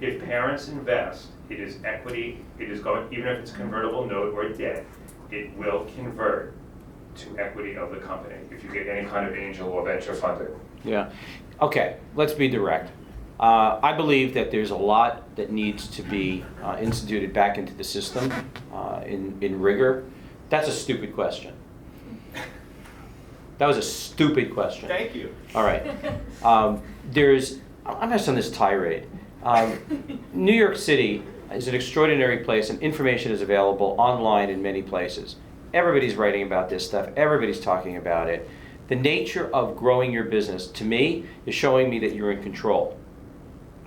if parents invest, it is equity. It is going, even if it's a convertible note or debt, it will convert to equity of the company if you get any kind of angel or venture funding. Yeah. Okay, let's be direct. I believe that there's a lot that needs to be instituted back into the system in rigor. That's a stupid question. That was a stupid question. Thank you. All right. I'm just on this tirade. New York City is an extraordinary place, and information is available online in many places. Everybody's writing about this stuff. Everybody's talking about it. The nature of growing your business, to me, is showing me that you're in control.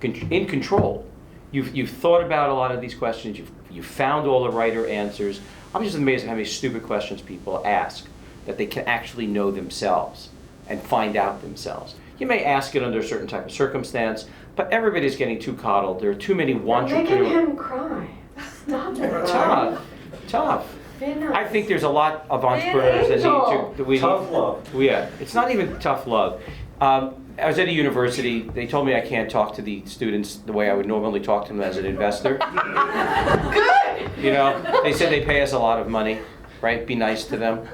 In control. You've thought about a lot of these questions. You've found all the right answers. I'm just amazed at how many stupid questions people ask that they can actually know themselves and find out themselves. You may ask it under a certain type of circumstance, but everybody's getting too coddled. There are too many entrepreneurs. Making him cry. Stop it. Tough. Be nice. I think there's a lot of entrepreneurs that need to. Tough love. Yeah, it's not even tough love. I was at a university. They told me I can't talk to the students the way I would normally talk to them as an investor. Good! You know, they said they pay us a lot of money, right? Be nice to them.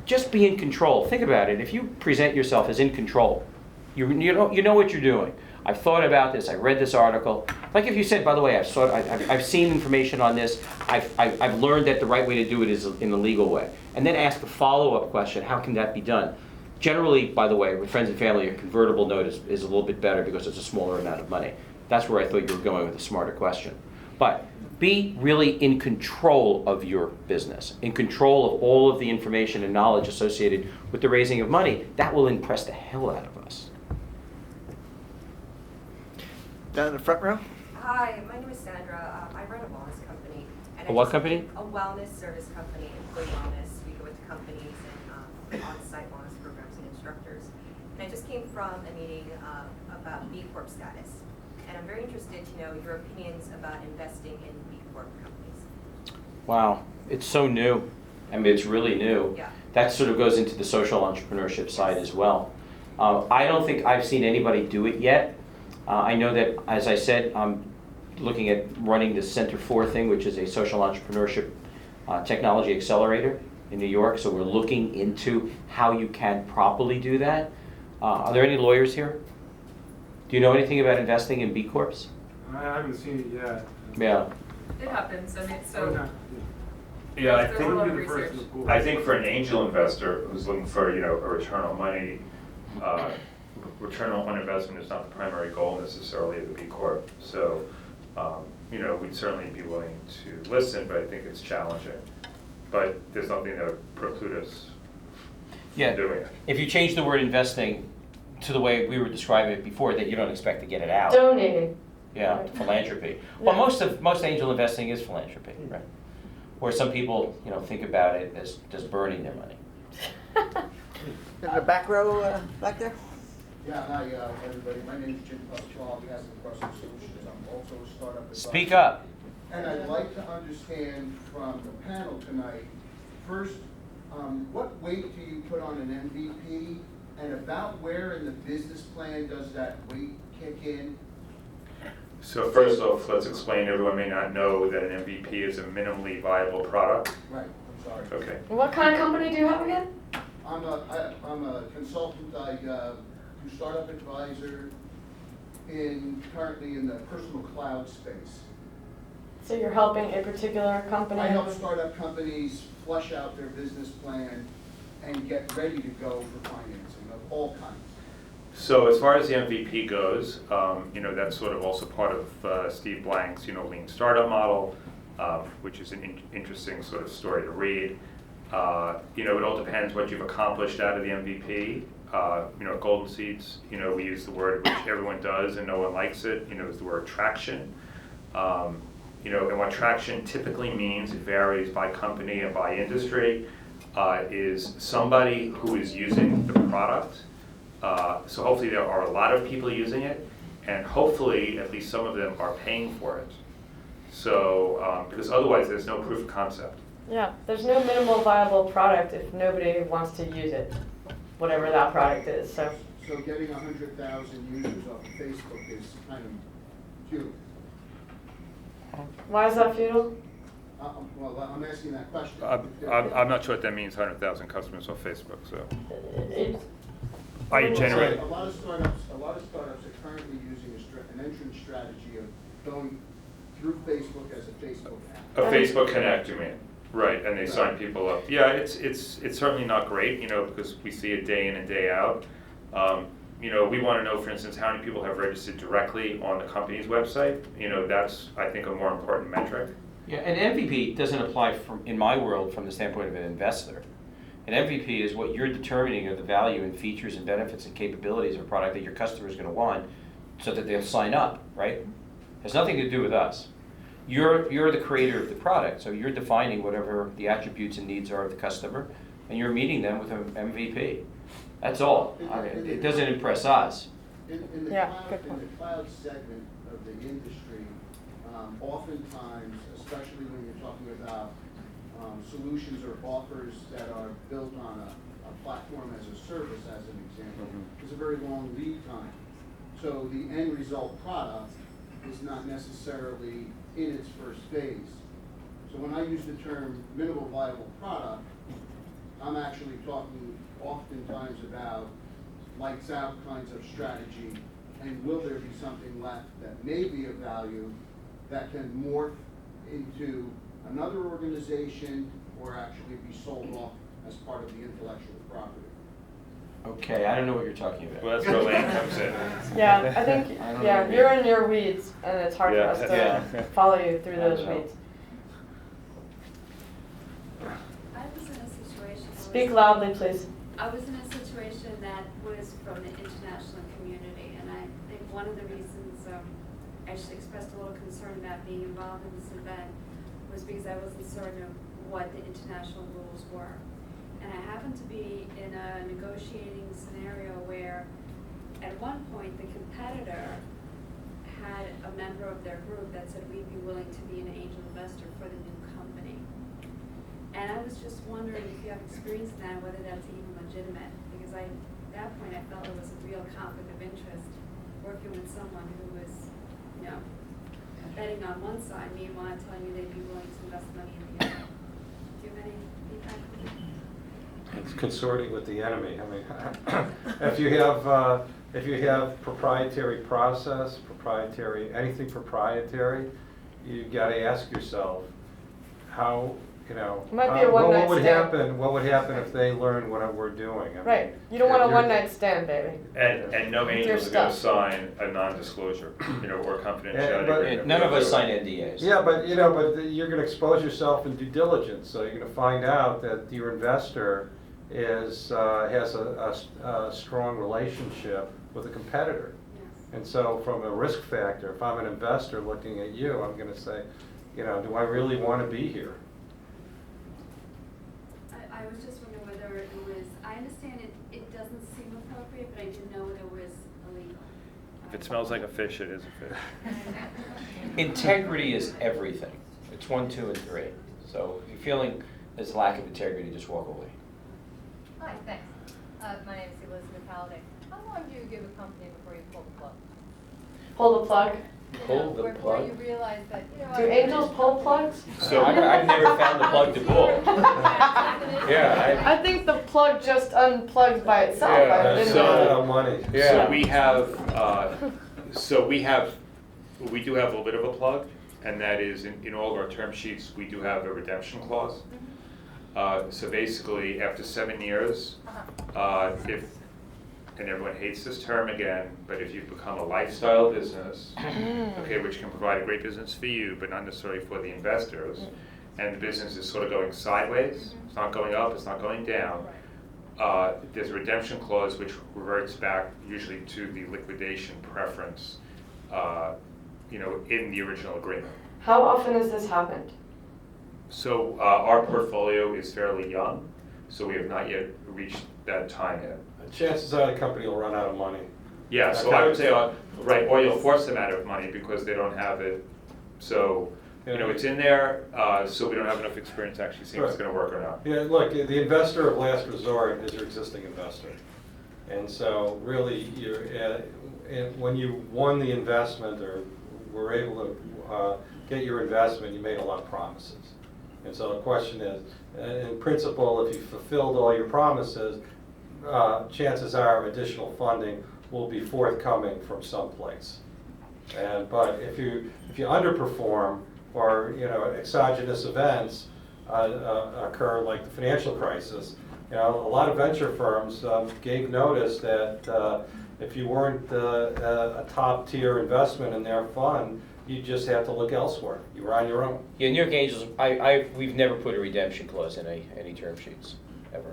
Just be in control. Think about it. If you present yourself as in control, you know what you're doing. I've thought about this. I read this article. Like if you said, by the way, I've seen information on this. I've learned that the right way to do it is in the legal way. And then ask a follow-up question. How can that be done? Generally, by the way, with friends and family, a convertible note is a little bit better because it's a smaller amount of money. That's where I thought you were going with a smarter question. But be really in control of your business, in control of all of the information and knowledge associated with the raising of money. That will impress the hell out of us. Down in the front row. Hi, my name is Sandra. I run a wellness company. And A what company? A wellness service company, employee wellness. We go into companies and on-site wellness programs and instructors. And I just came from a meeting about B Corp status. And I'm very interested to know your opinions about investing in B Corp companies. Wow, it's so new. I mean, it's really new. Yeah. That sort of goes into the social entrepreneurship side as well. I don't think I've seen anybody do it yet. I know that, as I said, I'm looking at running the Center 4 thing, which is a social entrepreneurship technology accelerator in New York. So we're looking into how you can properly do that. Are there any lawyers here? Do you know anything about investing in B Corps? I haven't seen it yet. Yeah. It happens, I mean, Oh, so. no. Yeah, I There's a lot of think, research. I think for an angel investor who's looking for, a return on money, return on investment is not the primary goal necessarily of the B Corp. So, we'd certainly be willing to listen, but I think it's challenging. But there's nothing that would preclude us Yeah. from doing it. If you change the word investing to the way we were describing it before, that you don't expect to get it out. Donating. Yeah, philanthropy. Well, most angel investing is philanthropy, right? Or some people, think about it as just burning their money. In the back row, back there. Yeah, hi, everybody. My name is Jim Pasquale, Gas and Process Solutions. I'm also a startup advisor. Speak up. And I'd like to understand from the panel tonight, first, what weight do you put on an MVP? And about where in the business plan does that weight kick in? So first off, let's explain, everyone may not know that an MVP is a minimally viable product. Right, I'm sorry. Okay. What kind of company do you have again? I'm a consultant. I do startup advisor currently in the personal cloud space. So you're helping a particular company? I help startup companies flush out their business plan and get ready to go for financing of all kinds. So as far as the MVP goes, that's sort of also part of Steve Blank's, Lean Startup model, which is an interesting sort of story to read. It all depends what you've accomplished out of the MVP. At Golden Seeds, we use the word which everyone does and no one likes it, is the word traction. And what traction typically means, it varies by company and by industry, is somebody who is using the product. So hopefully there are a lot of people using it, and hopefully at least some of them are paying for it. So, because otherwise there's no proof of concept. Yeah, there's no minimal viable product if nobody wants to use it, whatever that product is. So getting 100,000 users off of Facebook is kind of futile. why is that futile? Well, I'm asking that question. I'm not sure what that means, 100,000 customers on Facebook, so. It's, I generate. A lot of startups are currently using an entrance strategy of going through Facebook as a Facebook app. A Facebook Connect, you mean? Right, and they sign people up. Yeah, it's certainly not great, because we see it day in and day out. We want to know, for instance, how many people have registered directly on the company's website. That's, I think, a more important metric. Yeah, an MVP doesn't apply in my world from the standpoint of an investor. An MVP is what you're determining of the value and features and benefits and capabilities of a product that your customer is going to want so that they'll sign up, right? Has nothing to do with us. You're the creator of the product, so you're defining whatever the attributes and needs are of the customer, and you're meeting them with an MVP. That's all. It doesn't impress us. In the cloud segment of the industry, oftentimes, especially when you're talking about solutions or offers that are built on a platform as a service, as an example, is a very long lead time. So the end result product is not necessarily in its first phase. So when I use the term minimal viable product, I'm actually talking oftentimes about lights out kinds of strategy, and will there be something left that may be of value that can morph into another organization or actually be sold off as part of the intellectual property. Okay, I don't know what you're talking about. Well, that's where Alain comes in. Yeah, I think, I don't yeah, know. you're in your weeds, and it's hard for Yeah. us to Yeah. follow you through I those know. weeds. I was in a situation. Speak loudly, please. I was in a situation that was from the international community, and I think one of the reasons I actually expressed a little concern about being involved in this event was because I wasn't certain of what the international rules were. And I happened to be in a negotiating scenario where at one point the competitor had a member of their group that said we'd be willing to be an angel investor for the new company. And I was just wondering if you have experience in that, whether that's even legitimate, because at that point I felt it was a real conflict of interest working with someone who was, betting on one side, meanwhile telling me they'd be willing to invest money in the other. Do you have any feedback on that? It's consorting with the enemy. I mean, if you have proprietary process, anything proprietary, you got to ask yourself how, Might be a one-night what would stand. happen? What would happen if they learn what we're doing? I mean, Right. You don't want a you're- one-night stand, baby. And no With your angels are going to stuff. sign a non-disclosure, or confidentiality but- agreement. None of us sign NDAs. Yeah, but you're going to expose yourself in due diligence, so you're going to find out that your investor has a strong relationship with a competitor. Yes. And so from a risk factor, if I'm an investor looking at you, I'm going to say, do I really want to be here? I was just wondering whether it was, I understand it doesn't seem appropriate, but I didn't know whether it was illegal. If it smells like a fish, it is a fish. Integrity is everything. It's 1, 2, and 3. So if you're feeling there's lack of integrity, just walk away. Hi, thanks. My name is Elizabeth Halliday. How long do you give a company before you pull the plug? Pull the plug. Pull the Where plug? you realize that, Do angels pull plugs? So I've never found the plug to pull. Yeah, I think the plug just unplugs by itself. Yeah, I didn't so- know. Money. Yeah. So we do have a little bit of a plug, and that is in all of our term sheets, we do have a redemption clause. So basically, after 7 years, and everyone hates this term again, but if you've become a lifestyle business, okay, which can provide a great business for you, but not necessarily for the investors, and the business is sort of going sideways, it's not going up, it's not going down, there's a redemption clause which reverts back usually to the liquidation preference, in the original agreement. How often has this happened? So our portfolio is fairly young, so we have not yet reached that time yet. Chances are the company will run out of money. Yeah, so I would say, right, or you'll force them out of money because they don't have it. So, it's in there, so we don't have enough experience to actually see if it's going to work or not. Yeah, look, the investor of last resort is your existing investor. And so really, when you won the investment or were able to get your investment, you made a lot of promises. And so the question is, in principle, if you fulfilled all your promises, chances are additional funding will be forthcoming from someplace. But if you underperform or exogenous events occur like the financial crisis, a lot of venture firms gave notice that if you weren't a top tier investment in their fund, you just have to look elsewhere. You were on your own. Yeah, New York Angels, we've never put a redemption clause in any term sheets, ever.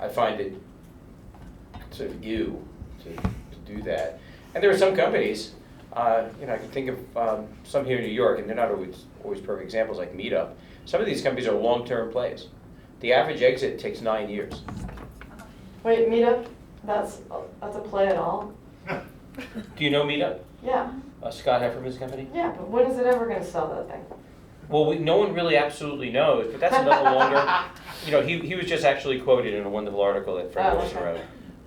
I find it sort of to do that. And there are some companies, I can think of some here in New York, and they're not always perfect examples, like Meetup. Some of these companies are long-term plays. The average exit takes 9 years. Wait, Meetup? That's a play at all? Do you know Meetup? Yeah. Scott Hefferman's company? Yeah, but when is it ever going to sell that thing? Well, no one really absolutely knows, but that's another longer, he was just actually quoted in a wonderful article that Fred Wilson wrote,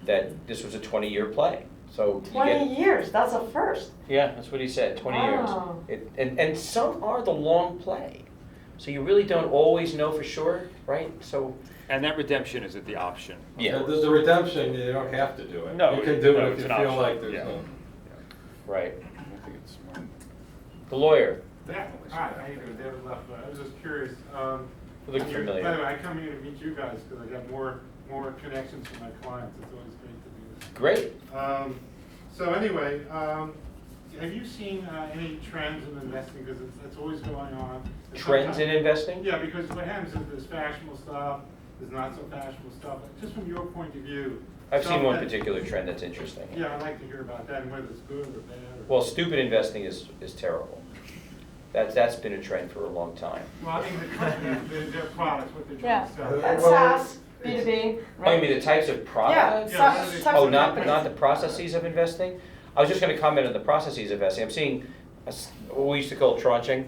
that this was a 20-year play. So 20 years, that's a first. Yeah, that's what he said, 20 Wow. years. And some are the long play. So you really don't always know for sure, right? So. And that redemption is at the option. Yeah. The redemption, you don't have to do it. No, you can do no, it if it's you an feel option. like there's Yeah. no. Right. I think it's smart. The lawyer. Hi, how you doing? David Leffler. I was just curious. You look familiar. By the way, I come here to meet you guys because I got more connections from my clients. It's always great to do this. Great. So anyway, have you seen any trends in investing? Because it's always going on. And Trends in sometimes- investing? Yeah, because what happens is there's fashionable stuff, there's not so fashionable stuff. Just from your point of view. I've stuff seen one that- particular trend that's interesting. Yeah, I'd like to hear about that and whether it's good or bad. Well, stupid investing is terrible. That's been a trend for a long time. Well, I mean, the companies, their products, what they're Yeah, trying to sell. and SaaS, B2B, Oh, right? you mean the types of products? Yeah, Yeah, types Oh, of not companies. not the processes of investing? I was just going to comment on the processes of investing. I'm seeing what we used to call tranching.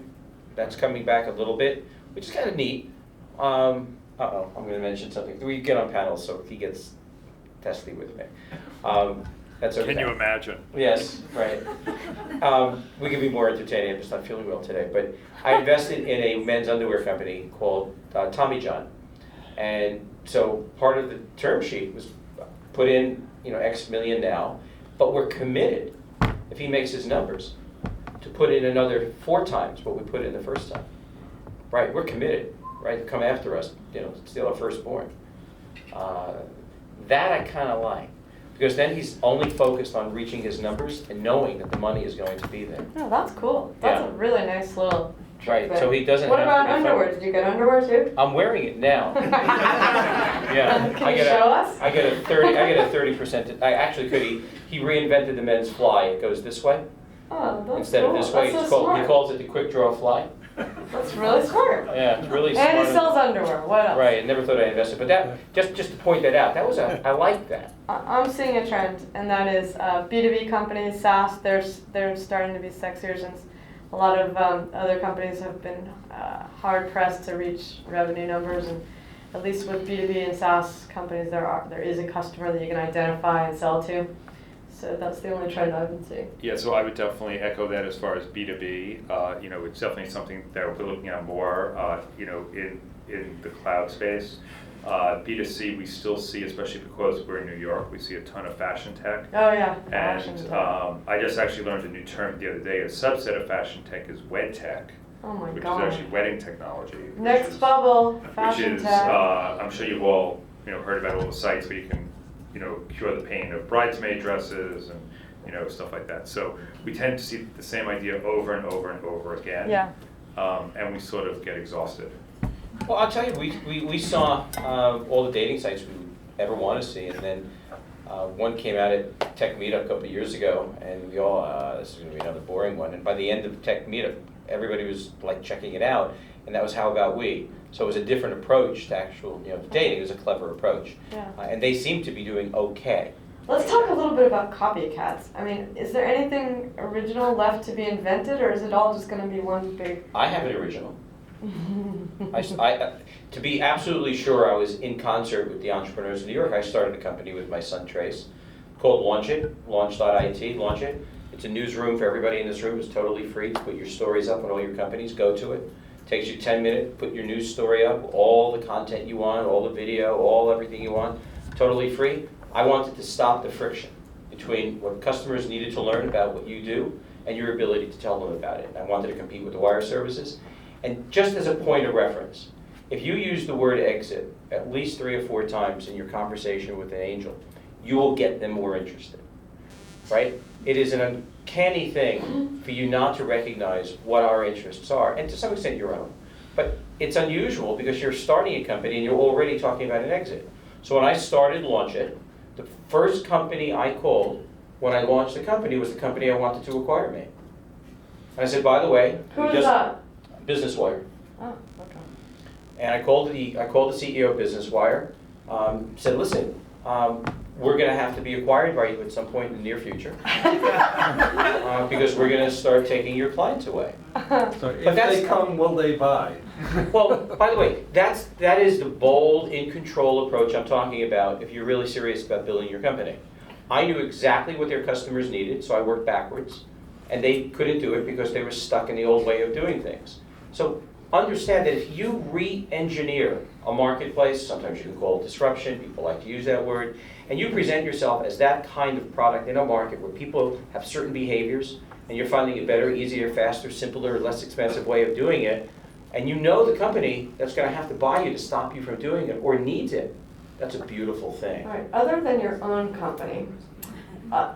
That's coming back a little bit, which is kind of neat. I'm going to mention something. We get on panels, so he gets testy with me. That's okay. Can you imagine? Yes, right. We can be more entertaining. I'm just not feeling well today. But I invested in a men's underwear company called Tommy John. And so part of the term sheet was put in, X million now, but we're committed, if he makes his numbers, to put in another 4 times what we put in the first time. Right, we're committed, right, to come after us, steal our firstborn. That I kind of like. Because then he's only focused on reaching his numbers and knowing that the money is going to be there. Oh, that's cool. That's Yeah. a really nice little trick Right, there. so he doesn't What have to about be underwear? focused. Did you get underwear too? I'm wearing it now. Yeah, Can you show us? I get a 30%. I actually could. He reinvented the men's fly. It goes this way Oh, that's instead cool. of this way. That's He so smart. calls it the quick draw fly. That's really smart. Yeah, it's really smart. And he sells underwear. What else? Right, I never thought I'd invested, but that just to point that out. I like that. I'm seeing a trend, and that is B2B companies, SaaS. They're starting to be sexier since a lot of other companies have been hard pressed to reach revenue numbers, and at least with B2B and SaaS companies, there is a customer that you can identify and sell to. So that's the only trend I've been seeing. Yeah, so I would definitely echo that as far as B2B. It's definitely something that we're looking at more, in the cloud space. B2C, we still see, especially because we're in New York, we see a ton of fashion tech. Oh yeah, fashion And tech. I just actually learned a new term the other day. A subset of fashion tech is wed tech, Oh my which god. is actually wedding technology. which Next is- bubble, Which fashion is, tech. I'm sure you've all, heard about all the sites where you can, cure the pain of bridesmaid dresses and, stuff like that. So we tend to see the same idea over and over and over again. Yeah. And we sort of get exhausted. Well, I'll tell you, we saw all the dating sites we would ever want to see, and then one came out at Tech Meetup a couple of years ago, and we all, this is going to be another boring one. And by the end of Tech Meetup, everybody was like checking it out, and that was How About We? So it was a different approach to actual, dating. It was a clever approach, Yeah. and they seem to be doing okay. Let's talk a little bit about copycats. I mean, is there anything original left to be invented, or is it all just going to be one big? I have an original. To be absolutely sure, I was in concert with the entrepreneurs of New York. I started a company with my son Trace called Launch It, launch.it, Launch It. It's a newsroom for everybody in this room. It's totally free to put your stories up on all your companies. Go to it. Takes you 10 minutes, put your news story up, all the content you want, all the video, everything you want, totally free. I wanted to stop the friction between what customers needed to learn about what you do and your ability to tell them about it. I wanted to compete with the wire services. And just as a point of reference, if you use the word exit at least 3 or 4 times in your conversation with an angel, you will get them more interested, right? It is an uncanny thing for you not to recognize what our interests are, and to some extent your own. But it's unusual because you're starting a company and you're already talking about an exit. So when I started Launch It, the first company I called when I launched the company was the company I wanted to acquire me. And I said, by the way, Who is that? Business Wire. Oh, okay. And I called the CEO of Business Wire, said, listen, we're going to have to be acquired by you at some point in the near future. Because we're going to start taking your clients away. So if they come, will they buy? Well, by the way, that is the bold, in-control approach I'm talking about if you're really serious about building your company. I knew exactly what their customers needed, so I worked backwards. And they couldn't do it because they were stuck in the old way of doing things. So understand that if you re-engineer a marketplace, sometimes you can call it disruption, people like to use that word, and you present yourself as that kind of product in a market where people have certain behaviors, and you're finding a better, easier, faster, simpler, less expensive way of doing it, and you know the company that's going to have to buy you to stop you from doing it or needs it, that's a beautiful thing. All right, other than your own company,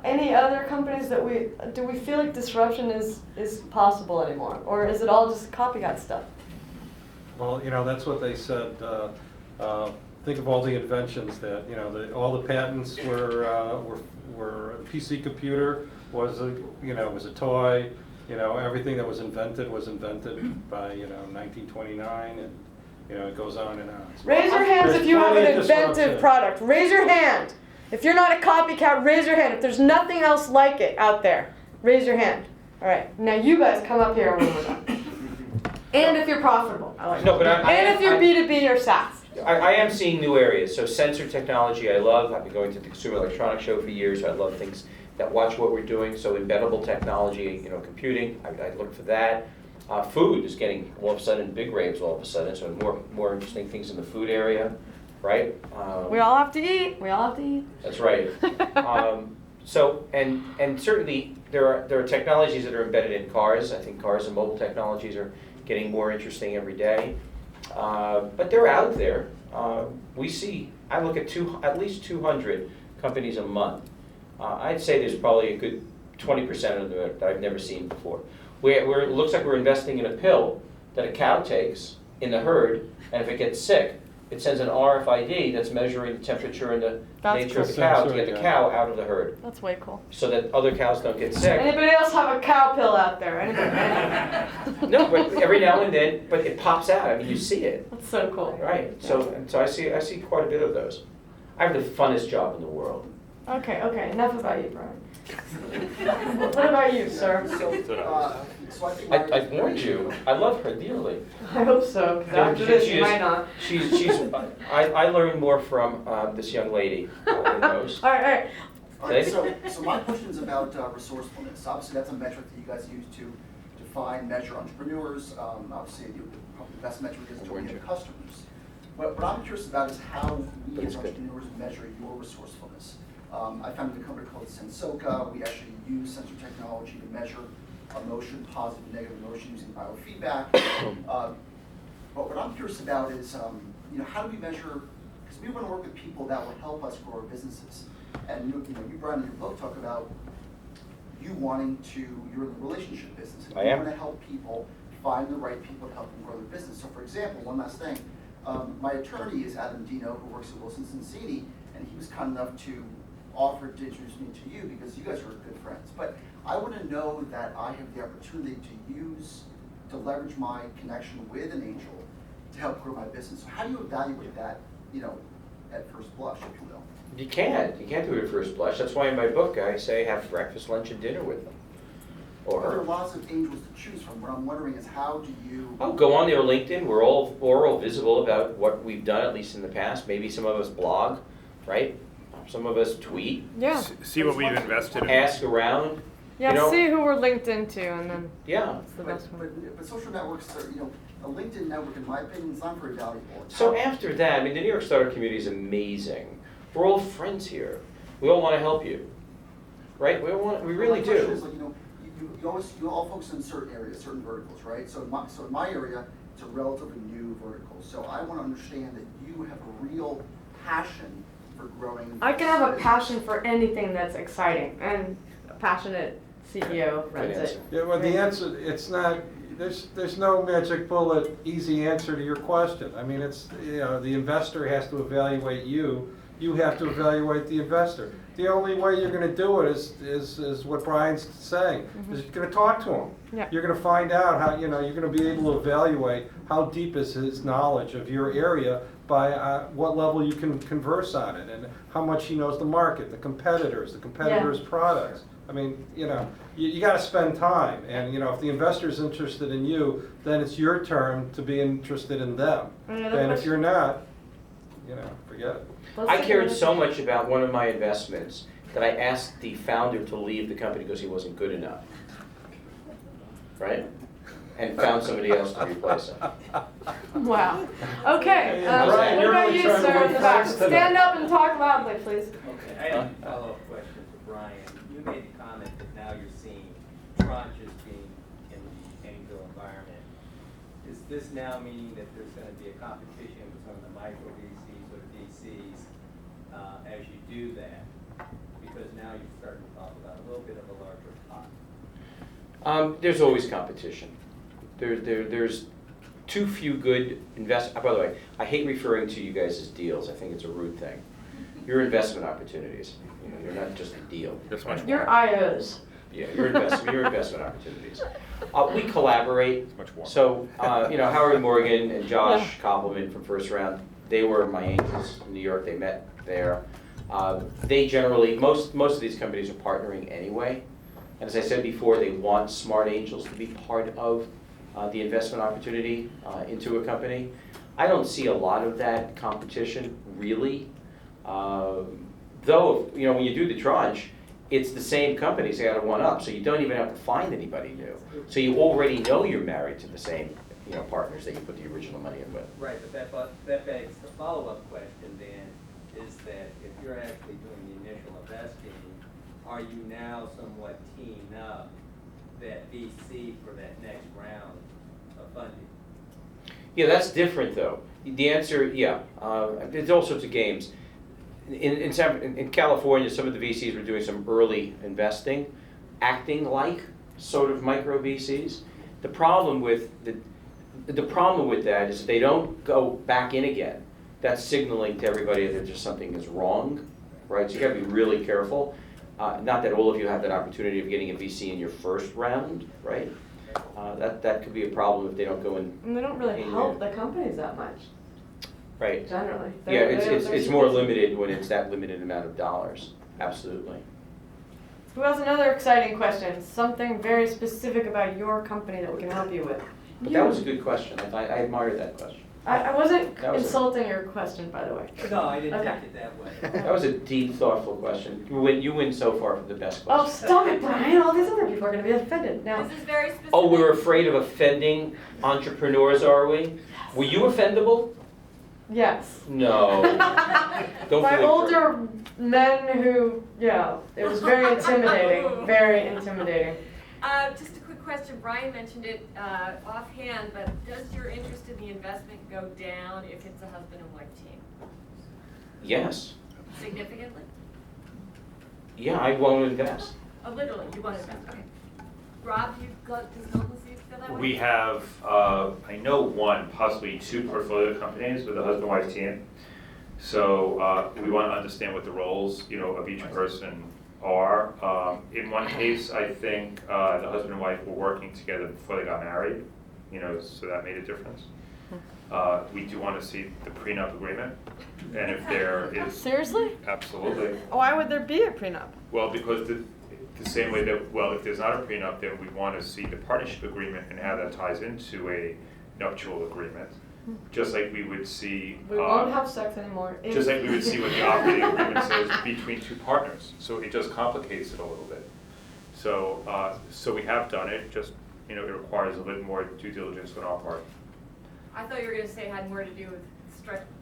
any other companies that do we feel like disruption is possible anymore? Or is it all just copycat stuff? Well, that's what they said. Think of all the inventions that, all the patents were a PC computer was a toy. Everything that was invented by 1929, and it goes on and on. Raise your hands There's if you have plenty an of inventive disruption. product. Raise your hand. If you're not a copycat, raise your hand. If there's nothing else like it out there, raise your hand. All right, now you guys come up here when we're done. And if you're profitable, I like No, but and if you're B2B or SaaS. I am seeing new areas. So sensor technology, I love. I've been going to the Consumer Electronics Show for years. I love things that watch what we're doing. So embeddable technology, computing, I look for that. Food is getting all of a sudden big raves all of a sudden. So more interesting things in the food area, right? We all have to eat. We all have to eat. That's right. So and certainly there are technologies that are embedded in cars. I think cars and mobile technologies are getting more interesting every day. But they're out there. I look at least 200 companies a month. I'd say there's probably a good 20% of them that I've never seen before. Where it looks like we're investing in a pill that a cow takes in the herd, and if it gets sick, it sends an RFID that's measuring the temperature and the nature of the cow to get the cow out of the herd, That's way cool. so that other cows don't get sick. Anybody else have a cow pill out there? Anybody? No, but every now and then, but it pops out. I mean, you see it. That's so cool. Right. So I see quite a bit of those. I have the funnest job in the world. Okay, enough about you, Brian. What about you, sir? So I think I warned you. I love her dearly. I hope so, because after this you might not. I learned more from this young lady than most. All right. All right, so my question is about resourcefulness. Obviously, that's a metric that you guys use to define, measure entrepreneurs. Obviously, probably the best metric is to your customers. But what I'm curious about is how we as entrepreneurs measure your resourcefulness. I founded a company called Sensoka. We actually use sensor technology to measure emotion, positive and negative emotion using biofeedback. But what I'm curious about is, how do we measure? Because we want to work with people that will help us grow our businesses. And you, Brian, in your book talk about you wanting to. You're in the relationship business. And I you am. want to help people find the right people to help them grow their business. So, for example, one last thing. My attorney is Adam Dino, who works at Wilson Sonsini, and he was kind enough to offer to introduce me to you because you guys are good friends. But I want to know that I have the opportunity to leverage my connection with an angel to help grow my business. So how do you evaluate that, at first blush, if you will? You can't do it at first blush. That's why in my book I say have breakfast, lunch, and dinner with them. But there are Or lots of angels to choose from. What I'm wondering is how do you... go on their LinkedIn. We're all visible about what we've done, at least in the past. Maybe some of us blog, right? Some of us tweet. Yeah. See what we've invested in. Ask around. Yeah, see who we're linked into, and then Yeah. that's the best one. But social networks are, a LinkedIn network, in my opinion, is not very valuable. So after that, the New York startup community is amazing. We're all friends here. We all want to help you, right? We really My question is, do. you all focus on certain areas, certain verticals, right? So in my area, it's a relatively new vertical. So I want to understand that you have a real passion for growing. I can have a business. passion for anything that's exciting, and a passionate CEO runs it. Yeah, well, the answer, it's not, there's no magic bullet, easy answer to your question. I mean, it's, the investor has to evaluate you have to evaluate the investor. The only way you're gonna do it is what Brian's saying, is you're gonna talk to him. Yeah. You're gonna find out how, you're gonna be able to evaluate how deep is his knowledge of your area by what level you can converse on it, and how much he knows the market, the competitors' products. I mean, you got to spend time, and if the investor's interested in you, then it's your turn to be interested in them. And if you're not, forget it. I cared so much about one of my investments that I asked the founder to leave the company because he wasn't good enough. Right? And found somebody else to replace him. Wow. Okay, Brian, what you're about really you, trying to sir, win in the back? friends tonight. Stand up and talk loudly, please. Okay, I have a follow-up question for Brian. You made the comment that now you're seeing tranches being in the angel environment. Is this now meaning that there's going to be a competition with some of the micro VCs or the VCs as you do that? Because now you're starting to talk about a little bit of a larger pot. There's always competition. There's too few good by the way, I hate referring to you guys as deals. I think it's a rude thing. You're investment opportunities. You're not just a deal. You're IOs. Yeah, your investment opportunities. We collaborate. It's much warmer. So, Howard Morgan and Josh Koppelman from First Round, they were my angels in New York. They met there. They generally, most of these companies are partnering anyway. And as I said before, they want smart angels to be part of the investment opportunity into a company. I don't see a lot of that competition, really. Though, when you do the tranche, it's the same companies they got to one up, so you don't even have to find anybody new. So you already know you're married to the same partners that you put the original money in with. Right, but that begs the follow-up question then, is that if you're actually doing the initial investing, are you now somewhat teeing up that VC for that next round of funding? Yeah, that's different though. The answer, yeah. There's all sorts of games. In California, some of the VCs were doing some early investing, acting like sort of micro VCs. The problem with that is they don't go back in again. That's signaling to everybody that just something is wrong, right? So you got to be really careful. Not that all of you have that opportunity of getting a VC in your first round, right? That could be a problem if they don't go in. And they don't really help the companies that much. Right. Generally. Yeah, it's more limited when it's that limited amount of dollars. Absolutely. Who has another exciting question? Something very specific about your company that we can help you with. But that was a good question. I admire that question. I wasn't insulting your question, by the way. No, I didn't take it that way. That was a deep, thoughtful question. You win so far for the best question. Oh, stop it, Brian. All these other people are going to be offended now. This is very specific. Oh, we're afraid of offending entrepreneurs, are we? Yes. Were you offendable? Yes. No. Don't By believe older men who, it was very intimidating. Very intimidating. Just a quick question. Brian mentioned it offhand, but does your interest in the investment go down if it's a husband and wife team? Yes. Significantly? Yeah, I won't invest. Oh, literally, you want to invest. Okay. Rob, does consultancy feel that way? We have, I know one, possibly two portfolio companies with a husband-wife team. So we want to understand what the roles, of each person are. In one case, I think the husband and wife were working together before they got married, so that made a difference. We do want to see the prenup agreement, and if there is... Seriously? Absolutely. Why would there be a prenup? Well, because the same way that, if there's not a prenup, then we want to see the partnership agreement and how that ties into a nuptial agreement. Just like we would see... We won't have sex anymore. Just like we would see what the operating agreement says between two partners. So it just complicates it a little bit. So so we have done it, just, it requires a little more due diligence on our part. I thought you were going to say it had more to do with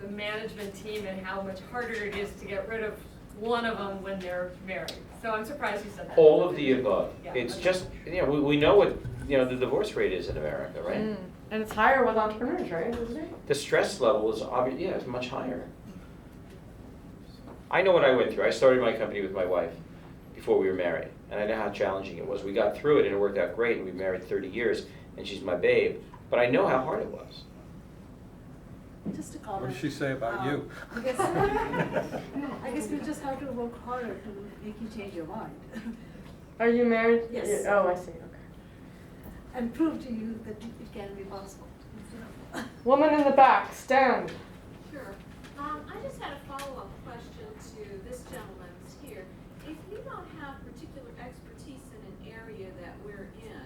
the management team and how much harder it is to get rid of one of them when they're married. So I'm surprised you said that. All of the above. Yeah, It's okay. just, we know what, the divorce rate is in America, right? Mm. And it's higher with entrepreneurs, right? Isn't it? The stress level is obvious, it's much higher. I know what I went through. I started my company with my wife before we were married, and I know how challenging it was. We got through it and it worked out great, and we've been married 30 years, and she's my babe, but I know how hard it was. Just a comment. What did she say about you? I guess we just have to work harder to make you change your mind. Are you married? Yes. Oh, I see. Okay. And prove to you that it can be possible. Woman in the back, stand. Sure. I just had a follow-up question to this gentleman's here. If we don't have particular expertise in an area that we're in,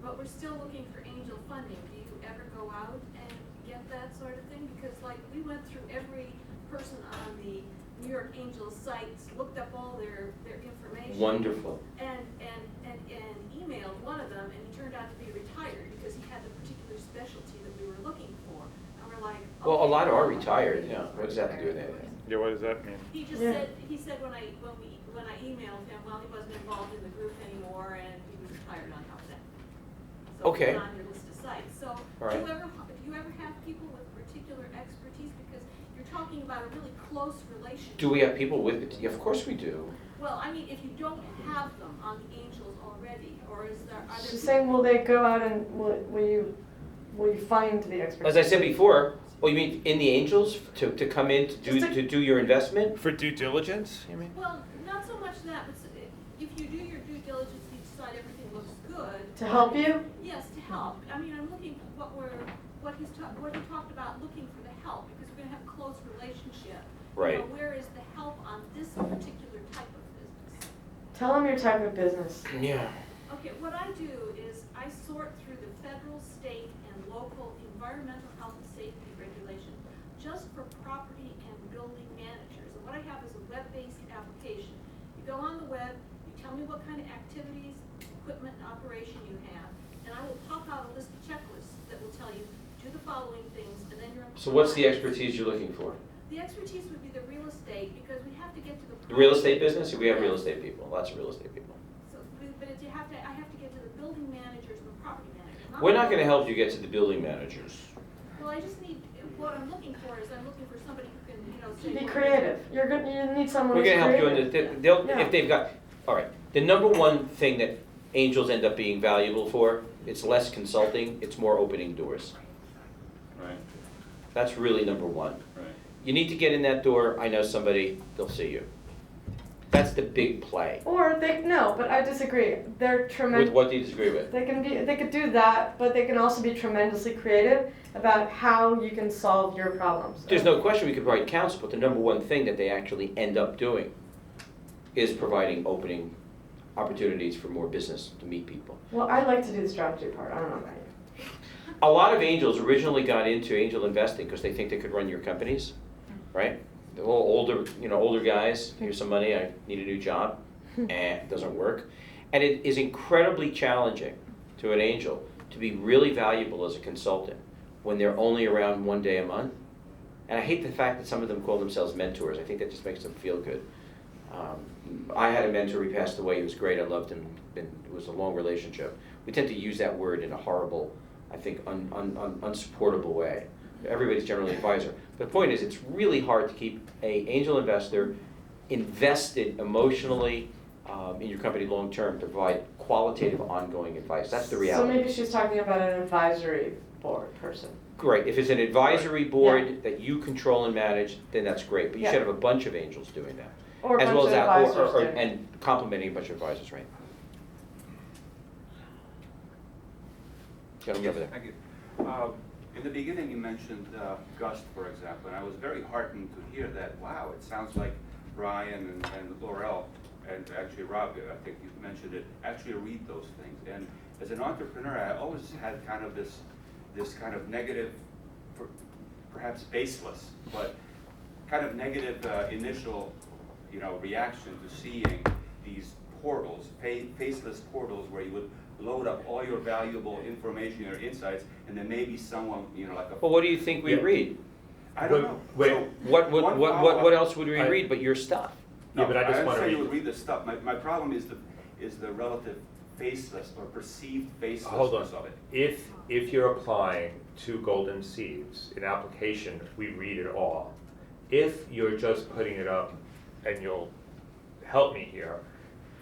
but we're still looking for angel funding, do you ever go out and get that sort of thing? Because like, we went through every person on the New York Angels sites, looked up all their information. Wonderful. And emailed one of them, and he turned out to be retired because he had the particular specialty that we were looking for. And we're like, Well, a okay, lot are well, retired, yeah. What does that have to do with anything? Yeah, what does that mean? he just Yeah. said when I emailed him, well, he wasn't involved in the group anymore and he was retired on top of that. So Okay. it's on your list of sites. So All right. do you ever have people with particular expertise? Because you're talking about a really close relationship. Do we have people with it? Yeah, of course we do. Well, I mean, if you don't have them on the Angels already, or are there? She's saying, will they go out and will you find the experts? As I said before, oh, you mean in the Angels to come in Just to do your investment? For due diligence, you mean? Well, not so much that, but if you do your due diligence, you decide everything looks good. To help you? Yes, to help. I mean, I'm looking at what he talked about, looking for the help, because we're gonna have a close relationship. Right. You know, where is the help on this particular type of business? Tell them your type of business. Yeah. Okay, what I do is I sort through the federal, state, and local environmental health and safety regulations just for property and building managers. And what I have is a web-based application. You go on the web, you tell me what kind of activities, equipment, and operation you have, and I will pop out a list of checklists that will tell you, do the following things, and then you're in So what's the compliance. expertise you're looking for? The expertise would be the real estate, because we have to get to the. The real estate business? We have real estate people, lots of real estate people. So, but if I have to get to the building managers and the property managers. We're not gonna help you get to the building managers. Well, I just need, what I'm looking for is I'm looking for somebody who can, say. Be what- creative. You need someone We're who's gonna help you creative. they'll, Yeah. if they've got, all right, the number one thing that angels end up being valuable for, it's less consulting, it's more opening doors. Right, That's really number one. right. You need to get in that door, I know somebody, they'll see you. That's the big play. Or no, but I disagree. They're With tremendous. what do you disagree with? They could do that, but they can also be tremendously creative about how you can solve your problems. There's no question we could provide counsel, but the number one thing that they actually end up doing is providing opening opportunities for more business to meet people. Well, I like to do the strategy part. I don't know about you. A lot of angels originally got into angel investing because they think they could run your companies, right? They're all older guys, here's some money, I need a new job, and it doesn't work. And it is incredibly challenging to an angel to be really valuable as a consultant when they're only around one day a month. And I hate the fact that some of them call themselves mentors. I think that just makes them feel good. I had a mentor, he passed away, he was great, I loved him, it was a long relationship. We tend to use that word in a horrible, I think, unsupportable way. Everybody's generally advisor. But the point is, it's really hard to keep an angel investor invested emotionally in your company long term to provide qualitative ongoing advice. That's the reality. So maybe she's talking about an advisory board person. Great. If it's an advisory board that you control and manage, then that's great. But you should have a bunch of angels doing that. Or a as bunch well of as that, advisors doing it. and complementing a bunch of advisors, right? Gentleman over there. Thank you. In the beginning, you mentioned Gust, for example, and I was very heartened to hear that. Wow, it sounds like Brian and Laurel, and actually Rob, I think you mentioned it, actually read those things. And as an entrepreneur, I always had kind of this kind of negative, perhaps baseless, but kind of negative initial, reaction to seeing these portals, faceless portals, where you would load up all your valuable information, your insights, and then maybe someone, like a. Well, what do you think we read? I don't know. Wait, So, What else would we read but your stuff? Yeah, but I just want to understand you would read the stuff. My problem is the relative faceless or perceived Hold on. facelessness of it. If you're applying to Golden Seeds, an application, we read it all. If you're just putting it up, and you'll help me here,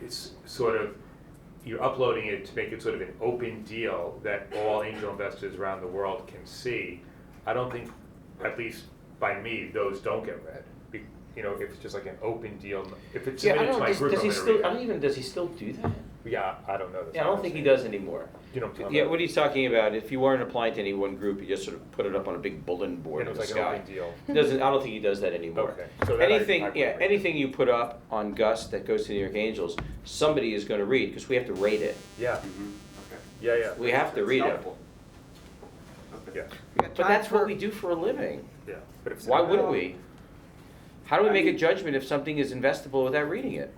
it's sort of, you're uploading it to make it sort of an open deal that all angel investors around the world can see. I don't think, at least by me, those don't get read. If it's just like an open deal, if it's submitted to my group, I'm gonna read it. Does he still do that? Yeah, I don't know this. Yeah, I don't think he does anymore. You know what I'm talking Yeah, about? what he's talking about, if you weren't applying to any one group, you just sort of put it up on a big bulletin board And in it the was like sky. an open deal. He doesn't, I don't think he does that anymore. Okay, so that I Anything, would yeah, agree. anything you put up on Gus that goes to New York Angels, somebody is gonna read, because we have to rate it. Yeah, Okay. yeah, yeah. We have to read it. Helpful. Okay. Yeah, But that's what we do for a living. yeah. But if Why someone- wouldn't we? How do we I make a mean- judgment if something is investable without reading it?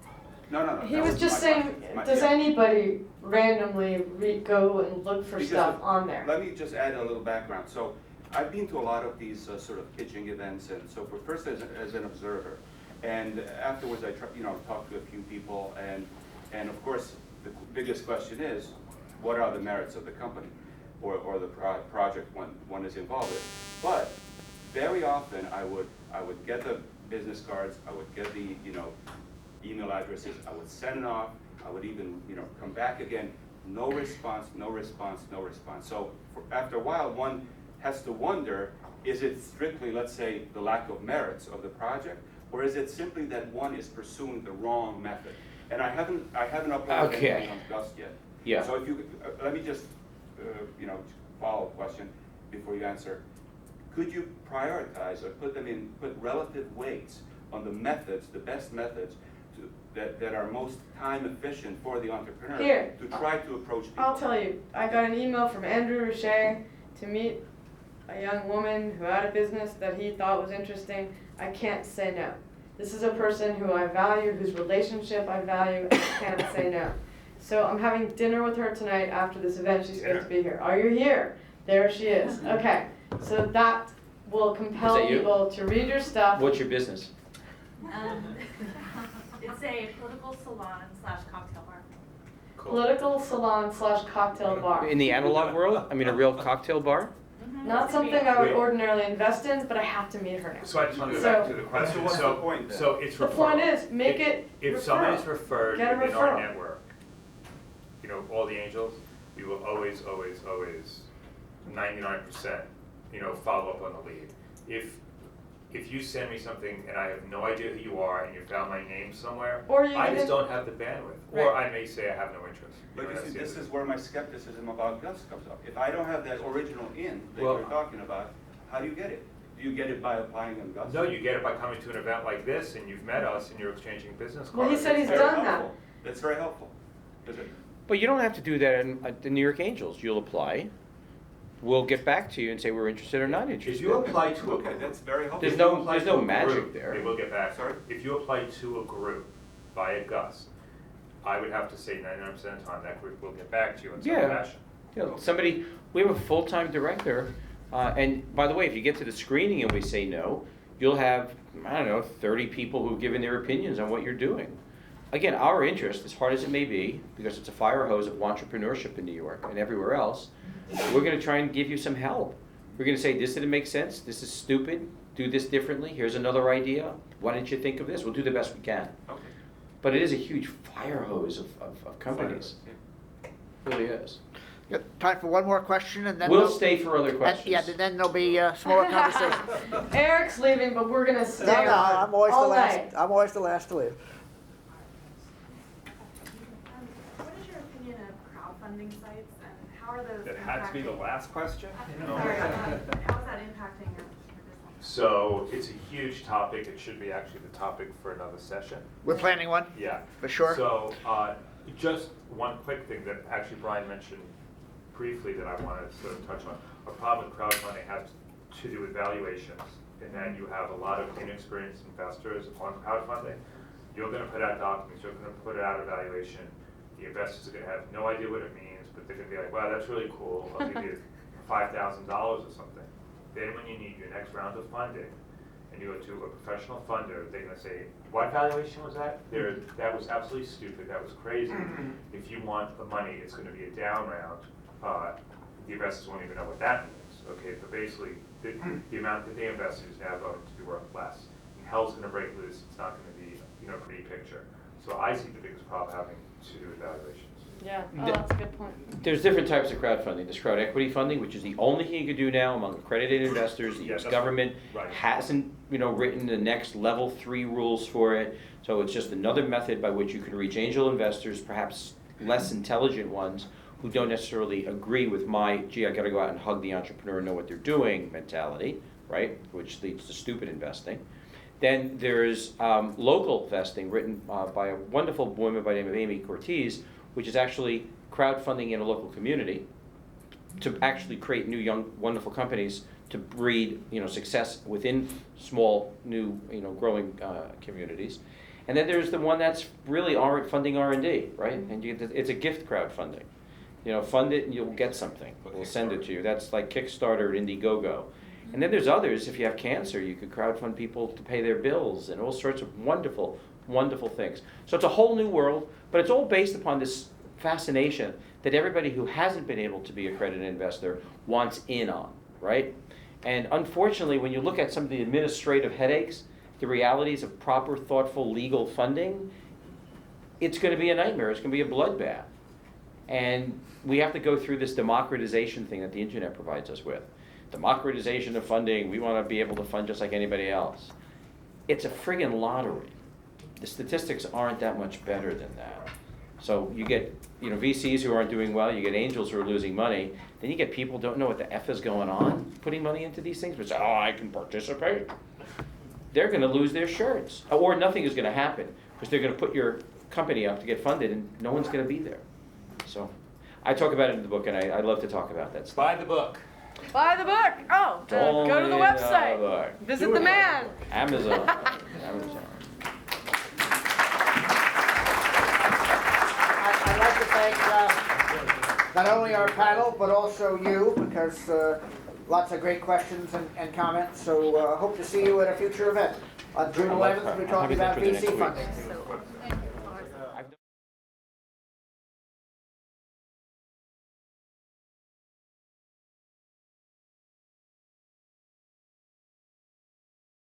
No. He that was just my saying, question. does Yeah. anybody randomly go and look for Because stuff on there? Let me just add a little background. So I've been to a lot of these sort of pitching events and so forth, first as an observer. And afterwards I talked to a few people and of course the biggest question is, what are the merits of the company or the project one is involved in? But very often I would get the business cards, I would get the email addresses, I would send it off, I would even come back again, no response. So after a while, one has to wonder, is it strictly, let's say, the lack of merits of the project, or is it simply that one is pursuing the wrong method? And I haven't uploaded anything on Gust yet. Yeah. So if you let me just follow up question before you answer. Could you prioritize or put relative weights on the methods, the best methods that are most time efficient for the entrepreneur Here. to try to approach people? I'll tell you, I got an email from Andrew Rocher to meet a young woman who had a business that he thought was interesting. I can't say no. This is a person who I value, whose relationship I value, and I can't say no. So I'm having dinner with her tonight after this event. She's supposed to be here. Are you here? There she is. Okay. So that will compel Is that you? people to read your stuff. What's your business? It's a political salon / cocktail bar. Political salon / cocktail bar. In the analog world? I mean, a real cocktail bar? Not something I would Wait. ordinarily invest in, but I have to meet her now. So I just want to go So- back to the question. what's the So, point then? so it's The referral. point is, make it If someone is referral. referred Get a in our referral. network, all the angels, we will always, 99%, follow up on the lead. If you send me something and I have no idea who you are and you found my name somewhere, Or you I just even- don't have the bandwidth. Or Right. I may say I have no interest. But you That's see, the this other- is where my skepticism about Gus comes up. If I don't have that original in that Well- you're talking about, how do you get it? Do you get it by applying on Gus? No, you get it by coming to an event like this and you've met us and you're exchanging business cards. Well, he said he's Very done that. helpful. That's very helpful. Is it? But you don't have to do that at the New York Angels. You'll apply. We'll get back to you and say we're interested or not If interested. you apply to Okay, that's very helpful. There's If you no- apply there's to no a magic group, there. They will get back. Sorry? If you apply to a group via Gus, I would have to say 99% of the time that group will get back to you in some Yeah. fashion. Somebody, we have a full-time director, and by the way, if you get to the screening and we say no, you'll have, 30 people who've given their opinions on what you're doing. Again, our interest, as hard as it may be, because it's a fire hose of entrepreneurship in New York and everywhere else, we're gonna try and give you some help. We're gonna say, this didn't make sense, this is stupid, do this differently, here's another idea, why didn't you think of this? We'll do the best we can. Okay. But it is a huge fire hose of companies. Yeah. It really is. Got time for one more question, and then We'll there'll- stay for other and- questions. Yeah, then there'll be some more conversation. Eric's leaving, but we're gonna stay No, on I'm always the all last. night. I'm always the last to leave. What is your opinion of crowdfunding sites and how are those That had to be the impacting- last question? Sorry, how is that impacting your business? So it's a huge topic. It should be actually the topic for another session. We're planning one. Yeah. For sure. So just one quick thing that actually Brian mentioned briefly that I wanted to sort of touch on. A problem with crowdfunding has to do with valuations, and then you have a lot of inexperienced investors on crowdfunding. You're going to put out documents, you're going to put out a valuation. The investors are going to have no idea what it means, but they're going to be like, wow, that's really cool. I'll give you $5,000 or something. Then when you need your next round of funding, and you go to a professional funder, they're going to say, what valuation was that? That was absolutely stupid, that was crazy. If you want the money, it's going to be a down round. The investors won't even know what that means. Okay, but basically, the amount that they invested is now going to be worth less. And hell's going to break loose, it's not going to be a pretty picture. So I see the biggest problem having to do with valuations. Yeah, that's a good point. There's different types of crowdfunding. There's crowd equity funding, which is the only thing you can do now among accredited investors. The Yeah, U.S. that's government right. hasn't, written the next level 3 rules for it. So it's just another method by which you can reach angel investors, perhaps less intelligent ones who don't necessarily agree with my, gee, I gotta go out and hug the entrepreneur and know what they're doing mentality, right? Which leads to stupid investing. Then there's local investing written by a wonderful woman by the name of Amy Cortez, which is actually crowdfunding in a local community to actually create new, young, wonderful companies to breed, success within small, new, growing communities. And then there's the one that's really funding R&D, right? And it's a gift crowdfunding. Fund it and you'll get something. We'll send it to you. That's like Kickstarter or Indiegogo. And then there's others. If you have cancer, you could crowdfund people to pay their bills and all sorts of wonderful, wonderful things. So it's a whole new world, but it's all based upon this fascination that everybody who hasn't been able to be a accredited investor wants in on, right? And unfortunately, when you look at some of the administrative headaches, the realities of proper, thoughtful, legal funding, it's going to be a nightmare. It's going to be a bloodbath. And we have to go through this democratization thing that the internet provides us with. Democratization of funding, we want to be able to fund just like anybody else. It's a friggin' lottery. The statistics aren't that much better than that. So you get VCs who aren't doing well, you get angels who are losing money, then you get people who don't know what the F is going on putting money into these things, but say, oh, I can participate. They're going to lose their shirts. Or nothing is going to happen because they're going to put your company up to get funded and no one's going to be there. So I talk about it in the book, and I love to talk about that stuff. Buy the book. Buy the book. Oh, go to the website. Visit the man. Amazon. Amazon. I'd like to thank not only our panel, but also you, because lots of great questions and comments. So hope to see you at a future event. On June 11th, we're talking about VC funding.